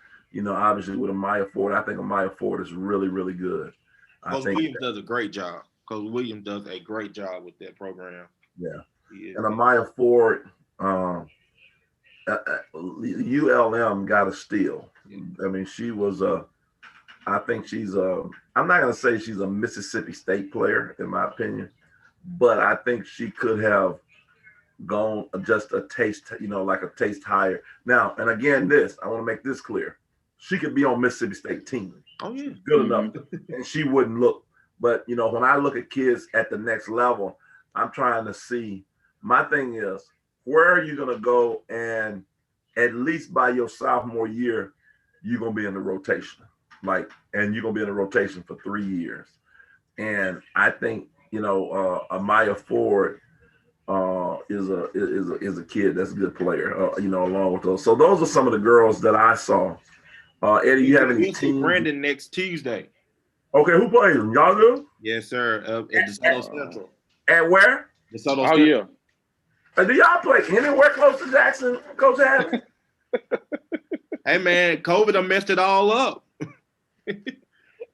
obviously with Amaya Ford. I think Amaya Ford is really, really good. Coach Williams does a great job. Coach Williams does a great job with that program. Yeah. And Amaya Ford, ULM got a steal. I mean, she was I think she's I'm not going to say she's a Mississippi State player, in my opinion, but I think she could have gone just a taste, like a taste higher. Now, and again, I want to make this clear. She could be on Mississippi State team. Oh, yeah. Good enough. And she wouldn't look. But, when I look at kids at the next level, I'm trying to see, my thing is, where are you going to go? And at least by your sophomore year, you're going to be in the rotation. And you're going to be in the rotation for 3 years. And I think, Amaya Ford is a kid that's a good player, along with those. So those are some of the girls that I saw. Eddie, you have any teams? Brandon next Tuesday. Okay, who plays them? Y'all do? Yes, sir. At DeSoto Central. At where? DeSoto Central. Yeah. Do y'all play anywhere close to Jackson, Coach Adams? Hey, man, COVID done messed it all up. We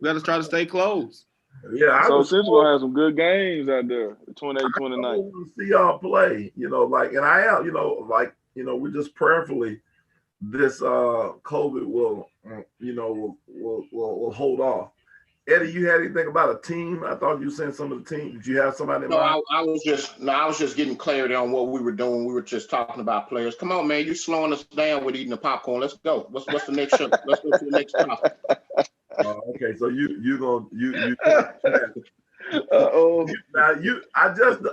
got to try to stay close. Yeah, so Central has some good games out there, 28, 29. I want to see y'all play, and I am, we just prayerfully this COVID will hold off. Eddie, you had anything about a team? I thought you said some of the team. Did you have somebody in mind? I was just getting clarity on what we were doing. We were just talking about players. Come on, man, you slowing us down with eating the popcorn. Let's go. What's the next show? Let's go to the next topic. Okay, so you the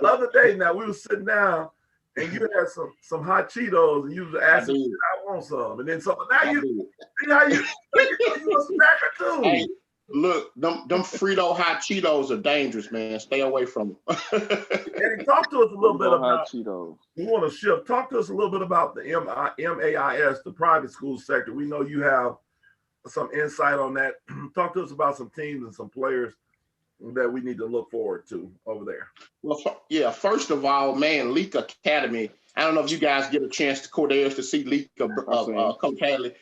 other day now we were sitting down and you had some hot Cheetos and you was asking me, I want some, and then now you see how you a snacker too. Hey, look, them Frito hot Cheetos are dangerous, man. Stay away from them. And talk to us a little bit about Cheetos. We want to shift. Talk to us a little bit about the MAIS, the private school sector. We know you have some insight on that. Talk to us about some teams and some players that we need to look forward to over there. Well, yeah, first of all, man, Leak Academy. I don't know if you guys get a chance to Cordairs to see Leak Coach Hadley.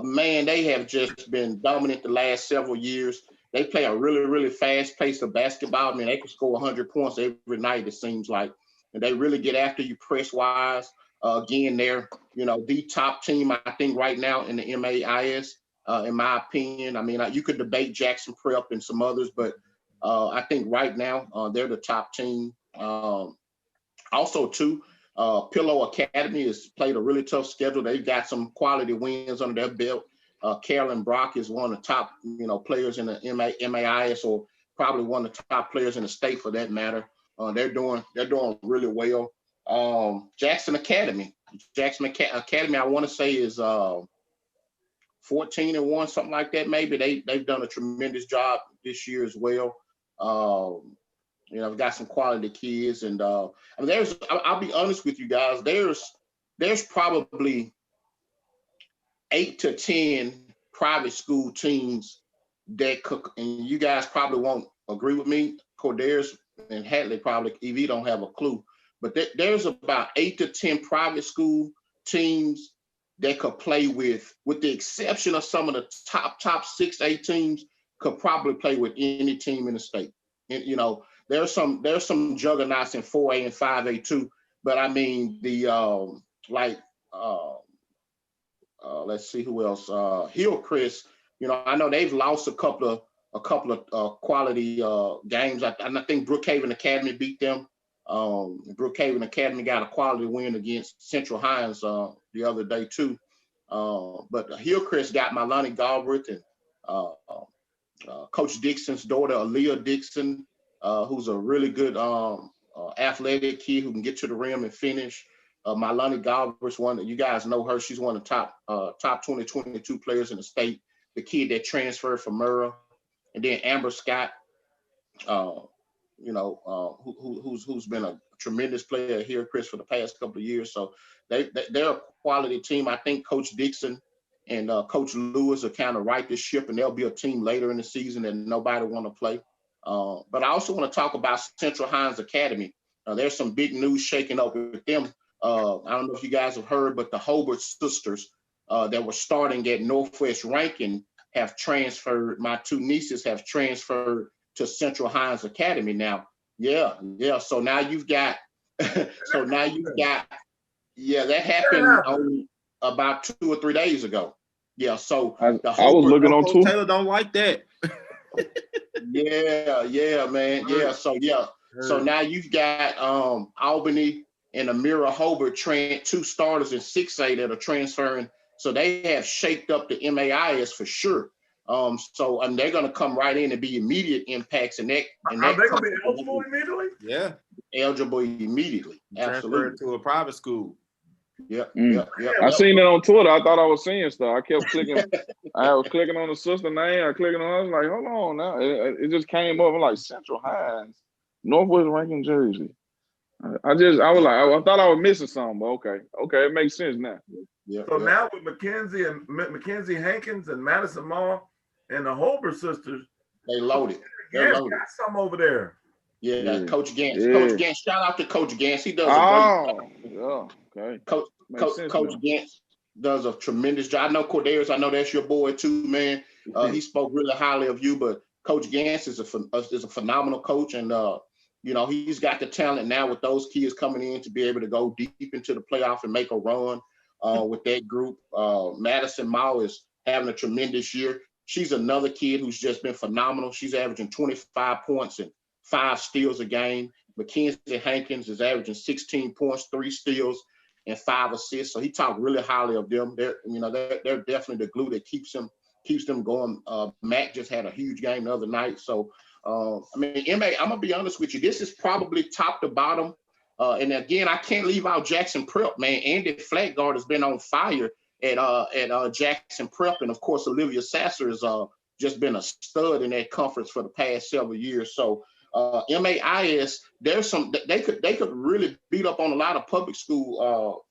Man, they have just been dominant the last several years. They play a really, really fast pace of basketball. I mean, they can score 100 points every night, it seems like. And they really get after you press-wise. Again, they're, the top team, I think, right now in the MAIS. In my opinion, I mean, you could debate Jackson Prep and some others, but I think right now they're the top team. Also, too, Pillow Academy has played a really tough schedule. They've got some quality wins under their belt. Carolyn Brock is one of the top, players in the MAIS, or probably one of the top players in the state for that matter. They're doing really well. Jackson Academy, Jackson Academy, I want to say is 14-1, something like that. Maybe they've done a tremendous job this year as well. You know, we've got some quality kids, and I mean, I'll be honest with you guys. There's probably 8 to 10 private school teams that could, and you guys probably won't agree with me. Corders and Hatley probably, EV don't have a clue, but there's about 8 to 10 private school teams that could play with the exception of some of the top 6-8 teams, could probably play with any team in the state. And, you know, there's some juggernauts in 4A and 5A too, but I mean let's see who else. Hillcrest. You know, I know they've lost a couple of quality games. I think Brookhaven Academy beat them. Brookhaven Academy got a quality win against Central Hines the other day too. But Hillcrest got Milani Galbraith and Coach Dixon's daughter, Aaliyah Dixon, who's a really good athletic kid who can get to the rim and finish. Milani Galbraith, one that you guys know her. She's one of the top 2022 players in the state. The kid that transferred from Murrah, and then Amber Scott, you know, who's been a tremendous player here, Chris, for the past couple of years. So they're a quality team. I think Coach Dixon and Coach Lewis are kind of right this ship, and they'll be a team later in the season that nobody want to play. But I also want to talk about Central Hines Academy. There's some big news shaking up with them. I don't know if you guys have heard, but the Hobart sisters that were starting at Northwest Rankin have transferred. My 2 nieces have transferred to Central Hines Academy now. Yeah. So now you've got, that happened only about 2 or 3 days ago. Yeah. So I was looking on Twitter. Taylor don't like that. Yeah, man. Yeah. So now you've got Albany and Amira Hobart 2 starters in 6A that are transferring. So they have shaped up the MAIS for sure. So they're going to come right in and be immediate impacts. And are they going to be eligible immediately? Yeah. Eligible immediately. Absolutely. To a private school. Yep. I seen it on Twitter. I thought I was seeing stuff. I kept clicking. I was clicking on the sister name. I clicking on. I was like, hold on now. It just came up. I'm like Central Hines, Northwest Rankin, Jersey. I thought I was missing something, but okay, it makes sense now. Now with Mackenzie Hankins and Madison Maw and the Holbert sisters, they loaded. Got some over there. Yeah, Coach Gantz. Yeah. Coach Gantz. Shout out to Coach Gantz. He does a great job. Okay. Coach Gantz does a tremendous job. I know Cordarius. I know that's your boy too, man. He spoke really highly of you, but Coach Gantz is a phenomenal coach, and you know, he's got the talent now with those kids coming in to be able to go deep into the playoff and make a run with that group. Madison Mao is having a tremendous year. She's another kid who's just been phenomenal. She's averaging 25 points and 5 steals a game. Mackenzie Hankins is averaging 16 points, 3 steals, and 5 assists. So he talked really highly of them. They're definitely the glue that keeps them going. Mac just had a huge game the other night. So I mean, MA, I'm gonna be honest with you. This is probably top to bottom. And again, I can't leave out Jackson Prep, man. Andy Flatguard has been on fire at Jackson Prep, and of course, Olivia Sasser has just been a stud in that conference for the past several years. So MAIS, they could really beat up on a lot of public school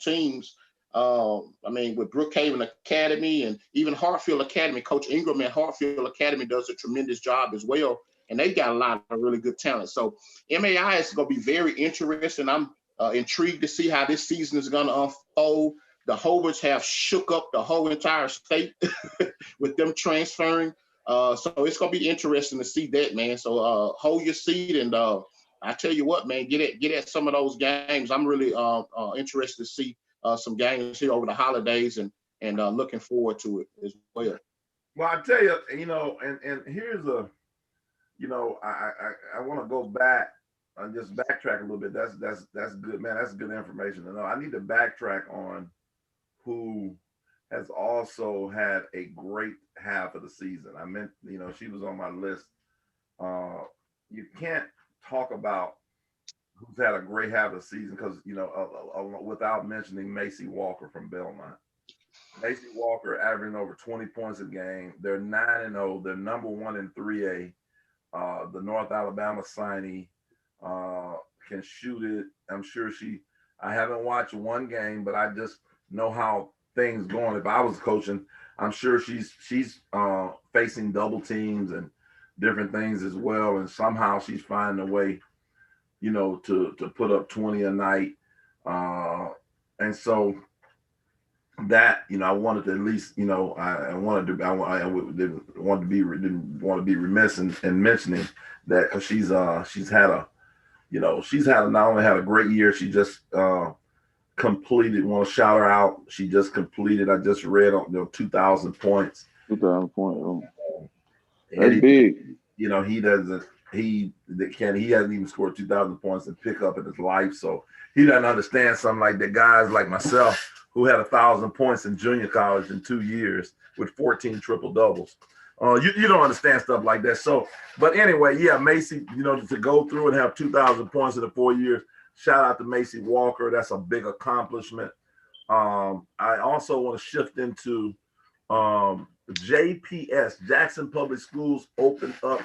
teams. I mean, with Brookhaven Academy and even Hartfield Academy, Coach Ingram at Hartfield Academy does a tremendous job as well. And they've got a lot of really good talent. So MAI is going to be very interesting. I'm intrigued to see how this season is going to unfold. The Hobarts have shook up the whole entire state with them transferring. So it's going to be interesting to see that, man. So hold your seat, and I tell you what, man, get at some of those games. I'm really interested to see some games here over the holidays, and looking forward to it as well. Well, I tell you, you know, and here's you know, I want to go back and just backtrack a little bit. That's good, man. That's good information to know. I need to backtrack on who has also had a great half of the season. I meant, you know, she was on my list. You can't talk about who's had a great half of the season because without mentioning Macy Walker from Belmont. Macy Walker averaging over 20 points a game. They're 9-0. They're number one in 3A. The North Alabama signee can shoot it. I'm sure I haven't watched one game, but I just know how things going. If I was coaching, I'm sure she's facing double teams and different things as well. And somehow she's finding a way, to put up 20 a night. And so that, I wanted to at least, didn't want to be remiss in mentioning that because she's had not only had a great year, she just completed. Want to shout her out. She just completed. I just read on 2,000 points. 2,000 points. That's big. He hasn't even scored 2,000 points in pickup in his life, so he doesn't understand something like that. Guys like myself who had 1,000 points in junior college in 2 years with 14 triple doubles. You don't understand stuff like that. So, but anyway, yeah, Macy, to go through and have 2,000 points in the 4 years. Shout out to Macy Walker. That's a big accomplishment. I also want to shift into JPS, Jackson Public Schools, opened up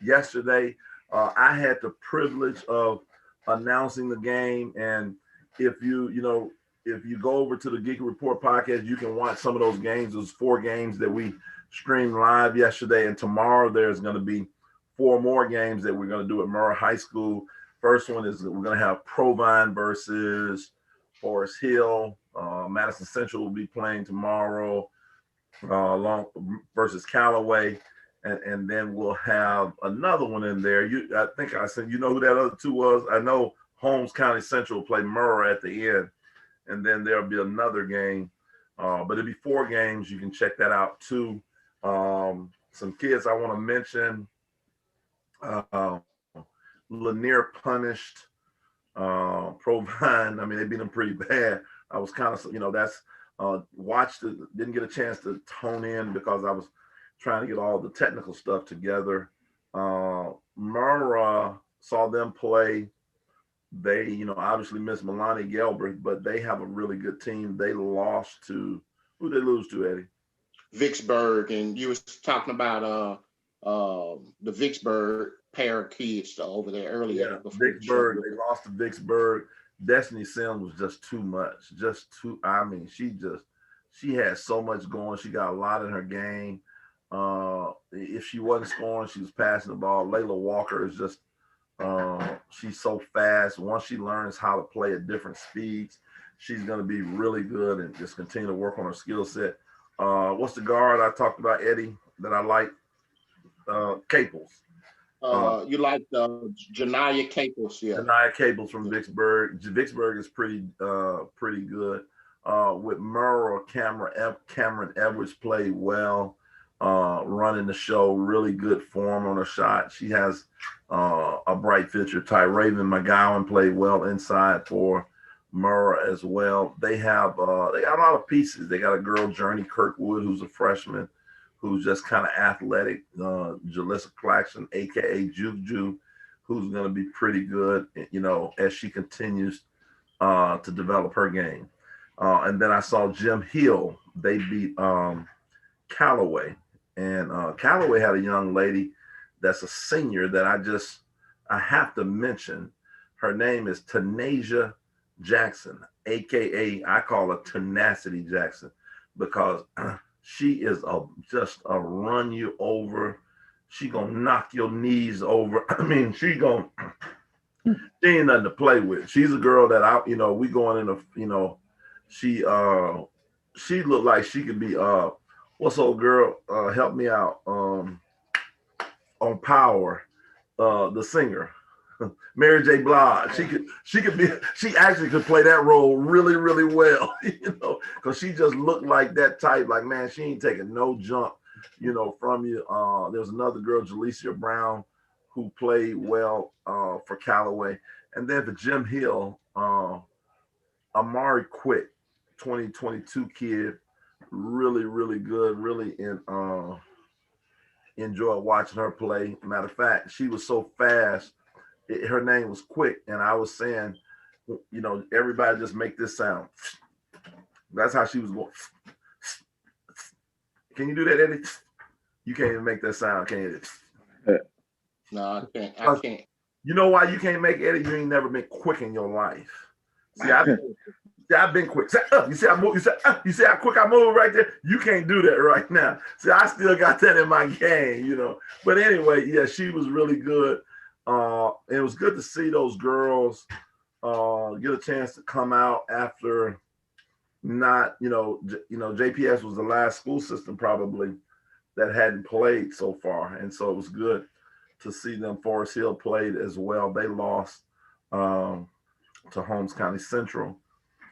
yesterday. I had the privilege of announcing the game, and if you go over to the Geeky Report podcast, you can watch some of those games. Those 4 games that we streamed live yesterday, and tomorrow there's going to be 4 more games that we're going to do at Murrah High School. First one is we're going to have Provine versus Forest Hill. Madison Central will be playing tomorrow versus Callaway. And then we'll have another one in there. I think I said, who that other 2 was? I know Holmes County Central will play Murrah at the end. And then there'll be another game. But it'll be 4 games. You can check that out too. Some kids I want to mention. Lanier punished Provine. I mean, they beat them pretty bad. I was kind of, that's watched it. Didn't get a chance to tone in because I was trying to get all the technical stuff together. Murrah saw them play. They, obviously missed Milani Gelbert, but they have a really good team. They lost to, who they lose to, Eddie? Vicksburg, and you was talking about the Vicksburg pair of kids over there earlier. Yeah, Vicksburg. They lost to Vicksburg. Destiny Sims was just too much. I mean, she had so much going. She got a lot in her game. If she wasn't scoring, she was passing the ball. Layla Walker is just, she's so fast. Once she learns how to play at different speeds, she's going to be really good and just continue to work on her skill set. What's the guard I talked about, Eddie, that I like? Caples. You like Janiyah Caples, yeah. Janiyah Caples from Vicksburg. Vicksburg is pretty good. With Murrah, Cameron Edwards played well, running the show, really good form on her shot. She has a bright future. Ty Raven McGowan played well inside for Murrah as well. They got a lot of pieces. They got a girl, Journey Kirkwood, who's a freshman, who's just kind of athletic. Jalissa Claxton, aka Juju, who's going to be pretty good, as she continues to develop her game. And then I saw Jim Hill. They beat Callaway, and Callaway had a young lady that's a senior that I have to mention. Her name is Tanasia Jackson, aka I call her Tenacity Jackson, because she is just a run you over. She gonna knock your knees over. I mean, she ain't nothing to play with. She's a girl that we going in she looked like she could be what's old girl? Help me out. On Power, the singer. Mary J. Blige. She actually could play that role really, really well, because she just looked like that type. Like, man, she ain't taking no jump, from you. There's another girl, Jalecia Brown, who played well for Callaway. And then for Jim Hill, Amari Quick, 2022 kid, really, really good. Really enjoyed watching her play. Matter of fact, she was so fast her name was Quick, and I was saying, everybody just make this sound. That's how she was going. Can you do that, Eddie? You can't even make that sound, can you? No, I can't. I can't. You know why you can't make Eddie? You ain't never been quick in your life. See, I've been quick. You see, I move. You see how quick I move right there. You can't do that right now. See, I still got that in my game, But anyway, yeah, she was really good. It was good to see those girls get a chance to come out after not, JPS was the last school system probably that hadn't played so far, and so it was good to see them. Forest Hill played as well. They lost to Holmes County Central.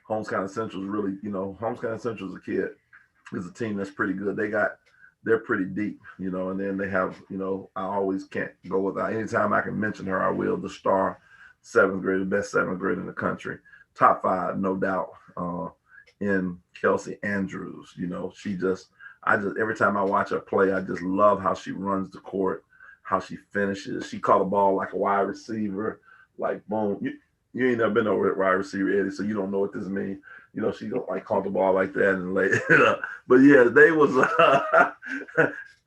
Holmes County Central is really, Holmes County Central is a team that's pretty good. They're pretty deep, and then they have, I always can't go without, anytime I can mention her, I will, the star seventh grade, the best seventh grade in the country, top 5, no doubt, in Kelsey Andrews. Every time I watch her play, I just love how she runs the court, how she finishes. She caught a ball like a wide receiver, like boom. You ain't never been over at wide receiver, Eddie, so you don't know what this means. She don't like caught the ball like that and lay it up. But yeah, they was,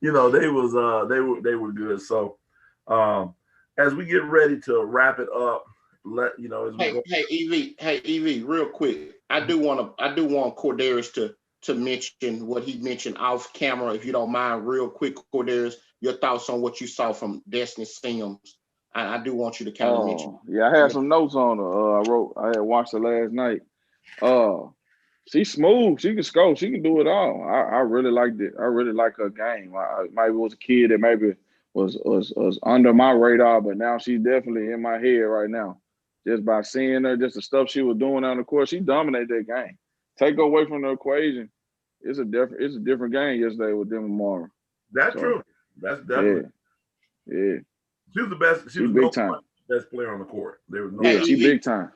they were good. So as we get ready to wrap it up, Hey, EV, real quick. I do want Cordarius to mention what he mentioned off camera, if you don't mind, real quick, Cordarius, your thoughts on what you saw from Destiny Sims. I do want you to kind of mention. Yeah, I had some notes on her. I had watched her last night. She's smooth. She can score. She can do it all. I really liked it. I really like her game. I maybe was a kid that maybe was under my radar, but now she's definitely in my head right now. Just by seeing her, just the stuff she was doing on the court, she dominated that game. Take her away from the equation, it's a different game yesterday with them and Mara. That's true. That's definitely. Yeah. She was the best. She was big time. Best player on the court. There was no. She big time.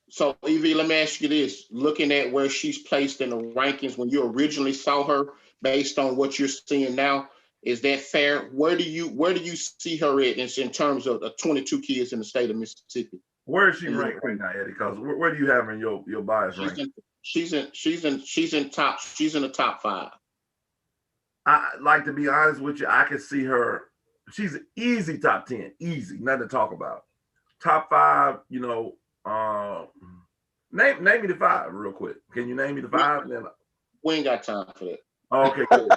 So, Evie, let me ask you this: looking at where she's placed in the rankings when you originally saw her, based on what you're seeing now, is that fair? Where do you see her at in terms of the 22 kids in the state of Mississippi? Where is she ranked right now, Eddie? Because where do you have her in your bias ranking? She's in the top 5. I like, to be honest with you, I can see her. She's an easy top 10, easy, nothing to talk about. Top 5, name me the 5 real quick. Can you name me the 5? We ain't got time for that. Okay, cool.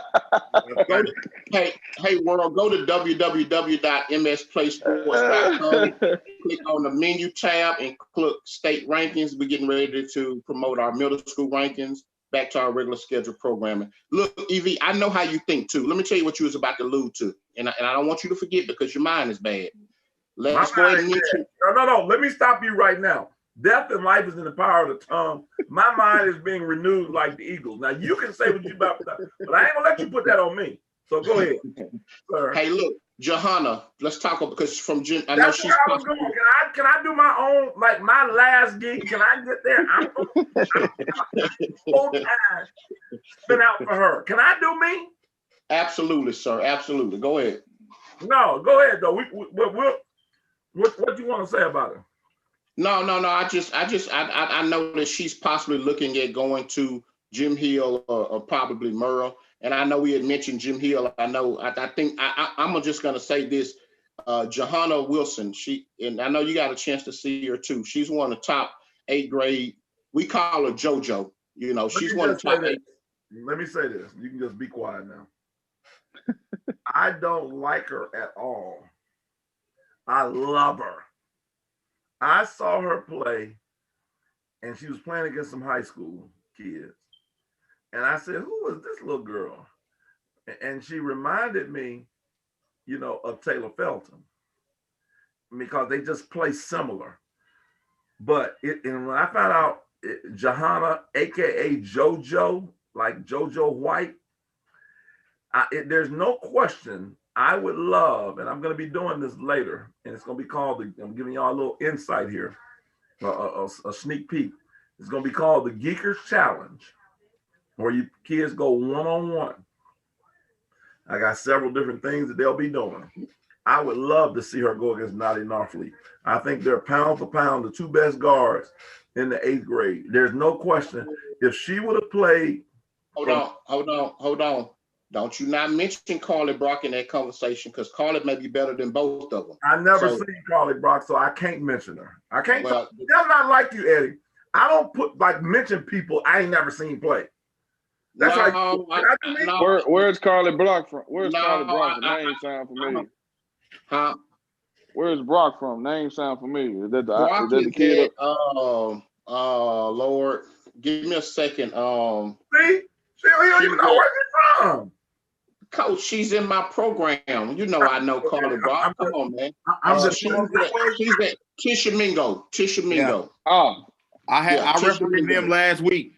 hey world, go to www.msplaysports.com, click on the menu tab and click state rankings. We're getting ready to promote our middle school rankings back to our regular scheduled programming. Look, Evie, I know how you think too. Let me tell you what you was about to allude to. And I don't want you to forget, because your mind is bad. Let's go ahead and mention. No. Let me stop you right now. Death and life is in the power of the tongue. My mind is being renewed like the eagles. Now you can say what you about to say, but I ain't gonna let you put that on me. So go ahead, sir. Hey, look, Johanna, let's talk about, because from Jim, I know she's. Where I was going. Can I do my own, like my last gig? Can I get there? I'm full time spin out for her. Can I do me? Absolutely, sir. Absolutely. Go ahead. No, go ahead though. What you want to say about her? No. I know that she's possibly looking at going to Jim Hill or probably Merle. And I know we had mentioned Jim Hill. I think I'm just going to say this. Johanna Wilson, and I know you got a chance to see her too. She's one of the top 8 grade. We call her JoJo. She's one of the top 8. Let me say this. You can just be quiet now. I don't like her at all. I love her. I saw her play, and she was playing against some high school kids. And I said, who is this little girl? And she reminded me, of Taylor Felton, because they just play similar. But and when I found out Johanna, aka JoJo, like JoJo White, there's no question I would love, and I'm going to be doing this later, and it's going to be called, I'm giving y'all a little insight here, a sneak peek. It's going to be called the Geekers Challenge, where you kids go one-on-one. I got several different things that they'll be doing. I would love to see her go against Nadia Norfleet. I think they're pound for pound the two best guards in the 8th grade. There's no question. If she would have played. Hold on. Don't you not mention Carly Brock in that conversation, because Carly may be better than both of them. I never seen Carly Brock, so I can't mention her. I can't. Well, I'm not like you, Eddie. I don't put mention people I ain't never seen play. That's Where's Carly Brock from? Where's Carly Brock from? Name sound familiar. Huh? Where's Brock from? Name sound familiar. Is that the kid? Lord, give me a second. See, she don't even know where she's from. Coach, she's in my program. You know I know Carly Brock. Come on, man. She's at Tishomingo. Yeah. Oh, I refereed them last week.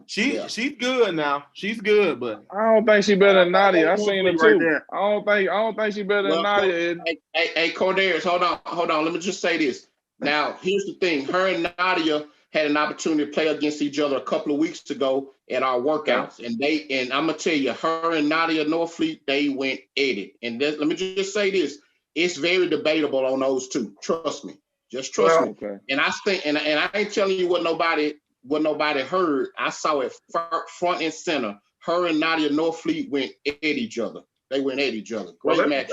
She's good now. She's good, but I don't think she better than Nadia. I seen her too. Right, I don't think she better than Nadia. Hey, Cordarius, hold on. Let me just say this. Now, here's the thing. Her and Nadia had an opportunity to play against each other a couple of weeks ago at our workouts, and I'm gonna tell you, her and Nadia Norfleet, they went at it. And let me just say this: it's very debatable on those two. Trust me, just trust me. Okay. And I think, and I ain't telling you what nobody heard. I saw it front and center. Her and Nadia Norfleet went at each other. They went at each other. Great match.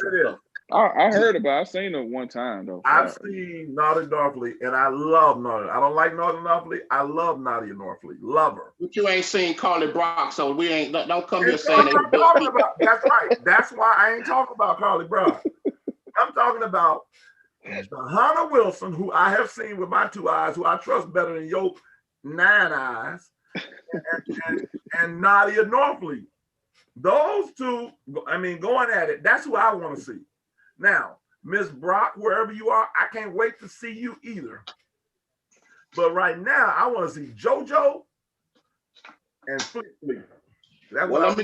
I heard about it. I seen her one time, though. I've seen Nadia Norfleet, and I love Nadia. I don't like Nadia Norfleet. I love Nadia Norfleet. Love her. But you ain't seen Carly Brock, so we ain't. Don't come here saying that's right. That's why I ain't talking about Carly Brock. I'm talking about Hannah Wilson, who I have seen with my 2 eyes, who I trust better than your 9 eyes, and Nadia Norfleet. Those two, I mean, going at it, that's who I want to see. Now, Miss Brock, wherever you are, I can't wait to see you either. But right now, I want to see JoJo and Fleet. Well,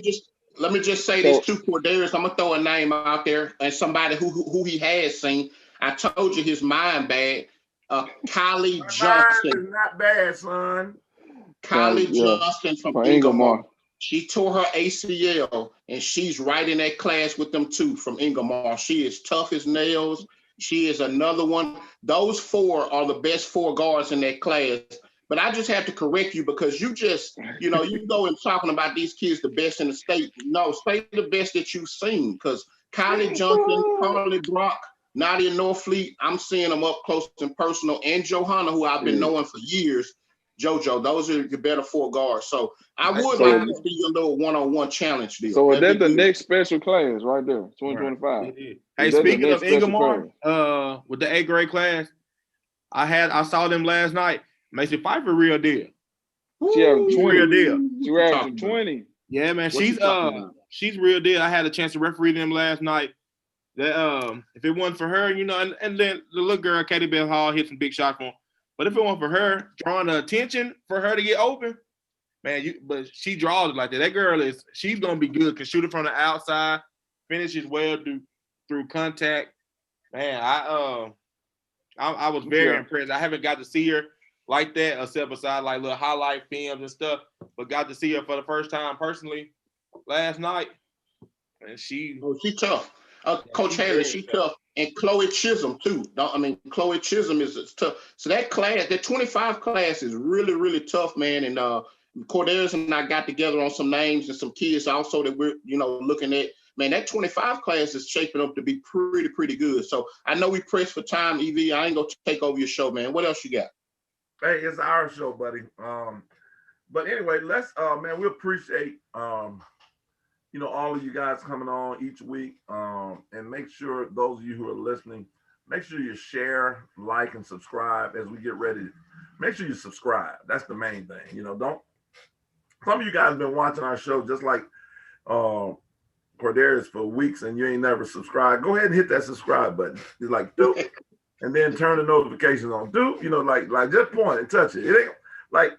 let me just say this too, Cordarius. I'm gonna throw a name out there and somebody who he has seen. I told you his mind bad. Kylie Johnson. Mind is not bad, son. Kylie Johnson from Ingomar. She tore her ACL, and she's right in that class with them too from Ingomar. She is tough as nails. She is another one. Those 4 are the best 4 guards in that class. But I just have to correct you because you just, you go and talking about these kids the best in the state. No, say the best that you've seen, because Kylie Johnson, Carly Brock, Nadia Norfleet, I'm seeing them up close and personal, and Johanna, who I've been knowing for years. JoJo, those are your better 4 guards. So I would like to see your little one-on-one challenge deal. So is that the next special class right there, 2025? Right. Hey, speaking of Ingomar, with the 8th grade class, I saw them last night. Macy Pfeiffer, real deal. She having 20. Real deal. She having 20. Yeah, man. She's real deal. I had a chance to referee them last night. That if it wasn't for her, and then the little girl, Katie Bell Hall, hit some big shots for him. But if it weren't for her drawing the attention for her to get open, man, but she draws it like that. That girl she's gonna be good. Can shoot it from the outside, finishes well through contact. Man, I was very impressed. I haven't got to see her like that, except beside like little highlight films and stuff. But got to see her for the first time personally last night, and she's tough. Coach Haley, she's tough. And Chloe Chisholm too. Chloe Chisholm is tough. So that class, that 25 class is really, really tough, man. And Cordarius and I got together on some names and some kids also that we're, looking at. Man, that 25 class is shaping up to be pretty, pretty good. So I know we pressed for time, EV. I ain't gonna take over your show, man. What else you got? Hey, it's our show, buddy. But anyway, let's man, we appreciate all of you guys coming on each week. And make sure those of you who are listening, make sure you share, like, and subscribe as we get ready. Make sure you subscribe. That's the main thing. Some of you guys have been watching our show just like Cordarius for weeks and you ain't never subscribed. Go ahead and hit that subscribe button. It's like, doop, and then turn the notifications on. Doop, like just point and touch it. It ain't like,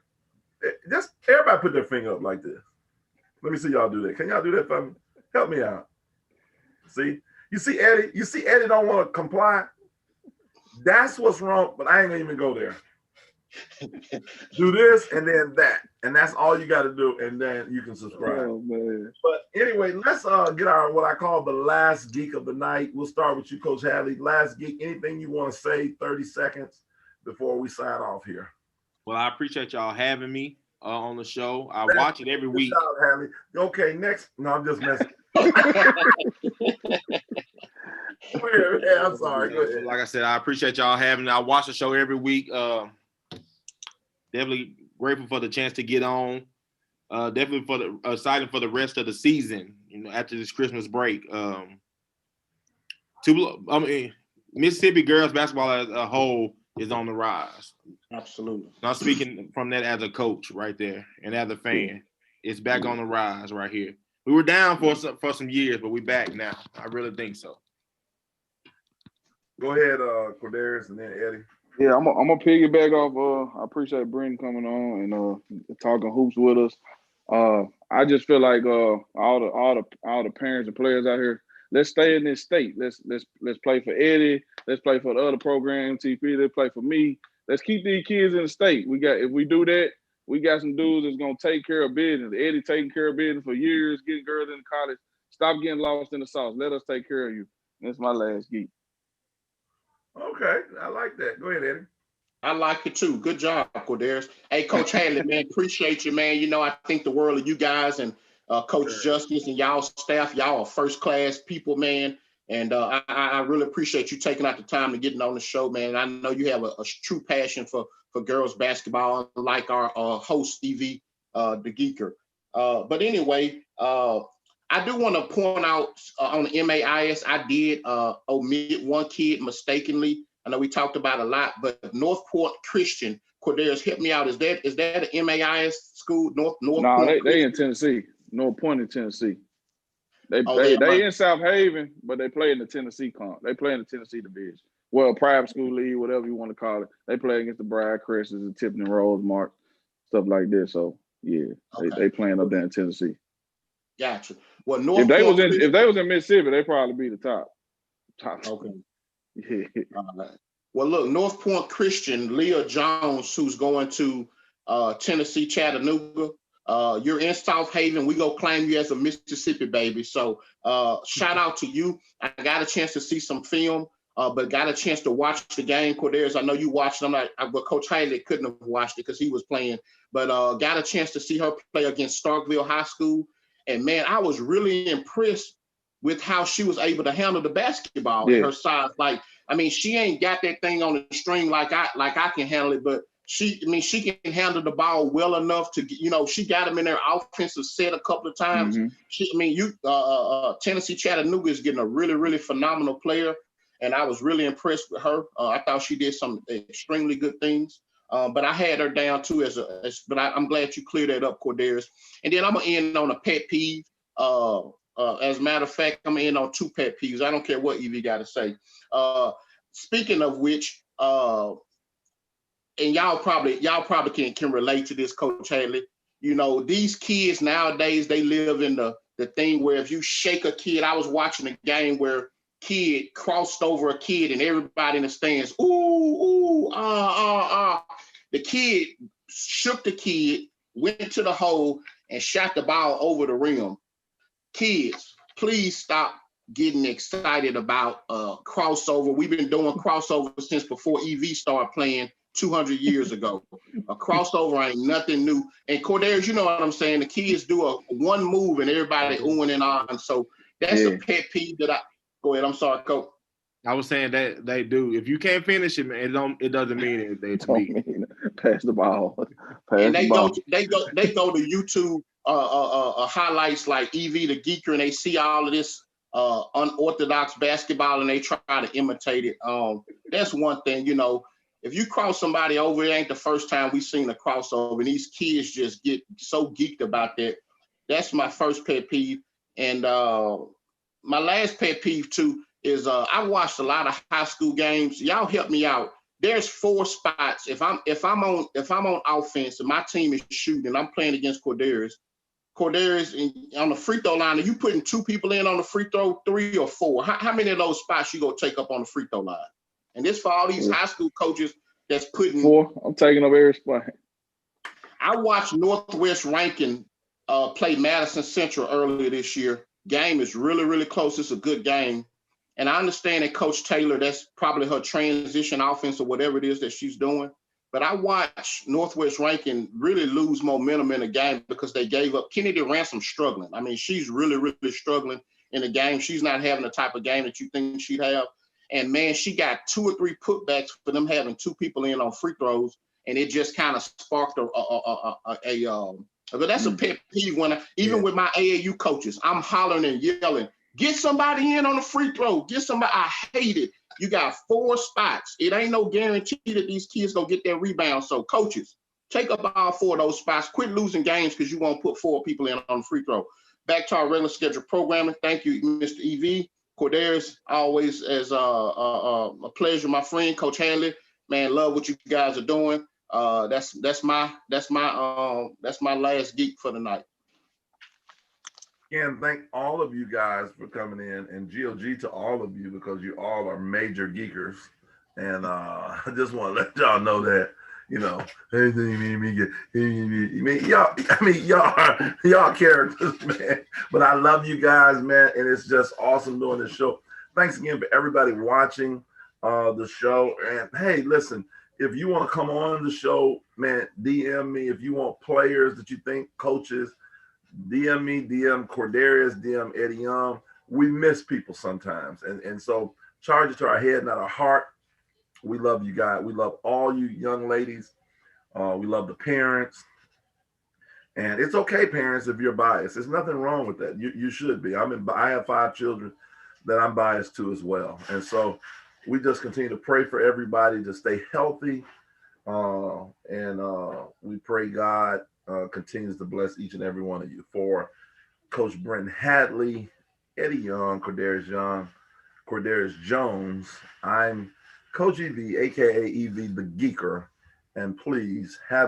just everybody put their finger up like this. Let me see y'all do that. Can y'all do that for me? Help me out. See? You see Eddie don't want to comply. That's what's wrong, but I ain't gonna even go there. Do this and then that, and that's all you got to do, and then you can subscribe. Oh man. But anyway, let's get our what I call the last geek of the night. We'll start with you, Coach Hadley. Last geek. Anything you want to say? 30 seconds before we sign off here. Well, I appreciate y'all having me on the show. I watch it every week. Shout out, Hadley. Okay, next. No, I'm just messing. Yeah, I'm sorry. Go ahead. Like I said, I appreciate y'all having me. I watch the show every week. Definitely grateful for the chance to get on. Definitely for the excited for the rest of the season. You know, after this Christmas break. Mississippi girls basketball as a whole is on the rise. Absolutely. I'm speaking from that as a coach right there and as a fan. It's back on the rise right here. We were down for some years, but we're back now. I really think so. Go ahead, Cordarius, and then Eddie. Yeah, I'm gonna piggyback off. I appreciate Brendan coming on and talking hoops with us. I just feel like all the parents and players out here, let's stay in this state. Let's play for Eddie. Let's play for the other program, TP. Let's play for me. Let's keep these kids in the state. If we do that, we got some dudes that's gonna take care of business. Eddie taking care of business for years, getting girls into college. Stop getting lost in the sauce. Let us take care of you. That's my last geek. Okay, I like that. Go ahead, Eddie. I like it too. Good job, Cordarius. Hey, Coach Hadley, man, appreciate you, man. You know, I think the world of you guys and Coach Justice and y'all staff. Y'all are first-class people, man. And I really appreciate you taking out the time to getting on the show, man. I know you have a true passion for girls basketball, like our host, Stevie, the Geeker. But anyway, I do want to point out on the MAIS, I did omit one kid mistakenly. I know we talked about a lot, but Northport Christian, Cordarius, help me out. Is that an MAIS school? North? No, they in Tennessee. North Point in Tennessee. They in South Haven, but they play in the Tennessee comp. They play in the Tennessee division. Well, private school league, whatever you want to call it. They play against the Bride Cresses and Tipton Rosemark, stuff like this. So yeah, they playing up there in Tennessee. Gotcha. Well, if they was in Mississippi, they probably be the top. Okay. Yeah. Well, look, North Point Christian, Leah Jones, who's going to Tennessee, Chattanooga. You're in South Haven. We go claim you as a Mississippi baby. So shout out to you. I got a chance to see some film, but got a chance to watch the game. Cordarius, I know you watched them. But Coach Haley couldn't have watched it because he was playing. But got a chance to see her play against Starkville High School. And man, I was really impressed with how she was able to handle the basketball at her size. Like, I mean, she ain't got that thing on the string like I can handle it, but she can handle the ball well enough to, she got them in their offensive set a couple of times. Mm-hmm. Tennessee Chattanooga is getting a really, really phenomenal player, and I was really impressed with her. I thought she did some extremely good things. But I had her down too but I'm glad you cleared that up, Cordarius. And then I'm gonna end on a pet peeve. As a matter of fact, I'm gonna end on two pet peeves. I don't care what Evie got to say. Speaking of which, and y'all probably can relate to this, Coach Haley. These kids nowadays, they live in the thing where if you shake a kid, I was watching a game where kid crossed over a kid and everybody in the stands, The kid shook the kid, went to the hole, and shot the ball over the rim. Kids, please stop getting excited about crossover. We've been doing crossover since before EV started playing 200 years ago. A crossover ain't nothing new. And Cordarius, you know what I'm saying? The kids do a one move and everybody oohing and on. So that's a pet peeve that go ahead. I'm sorry, Coach. I was saying that they do. If you can't finish it, man, it doesn't mean anything to me. Pass the ball. They go to YouTube highlights like EV the Geeker, and they see all of this unorthodox basketball and they try to imitate it. That's one thing, if you cross somebody over, it ain't the first time we've seen a crossover, and these kids just get so geeked about that. That's my first pet peeve. And my last pet peeve too is I watched a lot of high school games. Y'all help me out. There's 4 spots. If I'm on offense and my team is shooting and I'm playing against Cordarius on the free throw line, are you putting 2 people in on the free throw, 3 or 4? How many of those spots you gonna take up on the free throw line? And this for all these high school coaches that's putting 4. I'm taking up every spot. I watched Northwest Rankin play Madison Central earlier this year. Game is really, really close. It's a good game. And I understand that Coach Taylor, that's probably her transition offense or whatever it is that she's doing. But I watched Northwest Rankin really lose momentum in the game because they gave up. Kennedy Ransom struggling. I mean, she's really, really struggling in the game. She's not having the type of game that you think she'd have. And, man, she got 2 or 3 putbacks for them having 2 people in on free throws. And it just kind of sparked but that's a pet peeve when even with my AAU coaches, I'm hollering and yelling, get somebody in on the free throw. Get somebody. I hate it. You got 4 spots. It ain't no guarantee that these kids gonna get their rebound. So coaches, take up all 4 of those spots. Quit losing games because you won't put 4 people in on the free throw. Back to our regular scheduled programming. Thank you, Mr. EV. Cordarius, always as a pleasure, my friend, Coach Hanley. Man, love what you guys are doing. That's my last geek for the night. Again, thank all of you guys for coming in, and GOG to all of you because you all are major geekers. And I just want to let y'all know that, you know, y'all characters, man. But I love you guys, man, and it's just awesome doing this show. Thanks again for everybody watching the show. And hey, listen, if you want to come on the show, man, DM me. If you want players that you think, coaches, DM me, DM Cordarius, DM Eddie Young. We miss people sometimes. And so charge it to our head, not our heart. We love you guys. We love all you young ladies. We love the parents. And it's okay, parents, if you're biased. There's nothing wrong with that. You should be. I have 5 children that I'm biased to as well. And so we just continue to pray for everybody to stay healthy. We pray God continues to bless each and every one of you. For Coach Brent Hadley, Eddie Young, Cordarius Jones, I'm Coach EV, aka EV the Geeker, and please have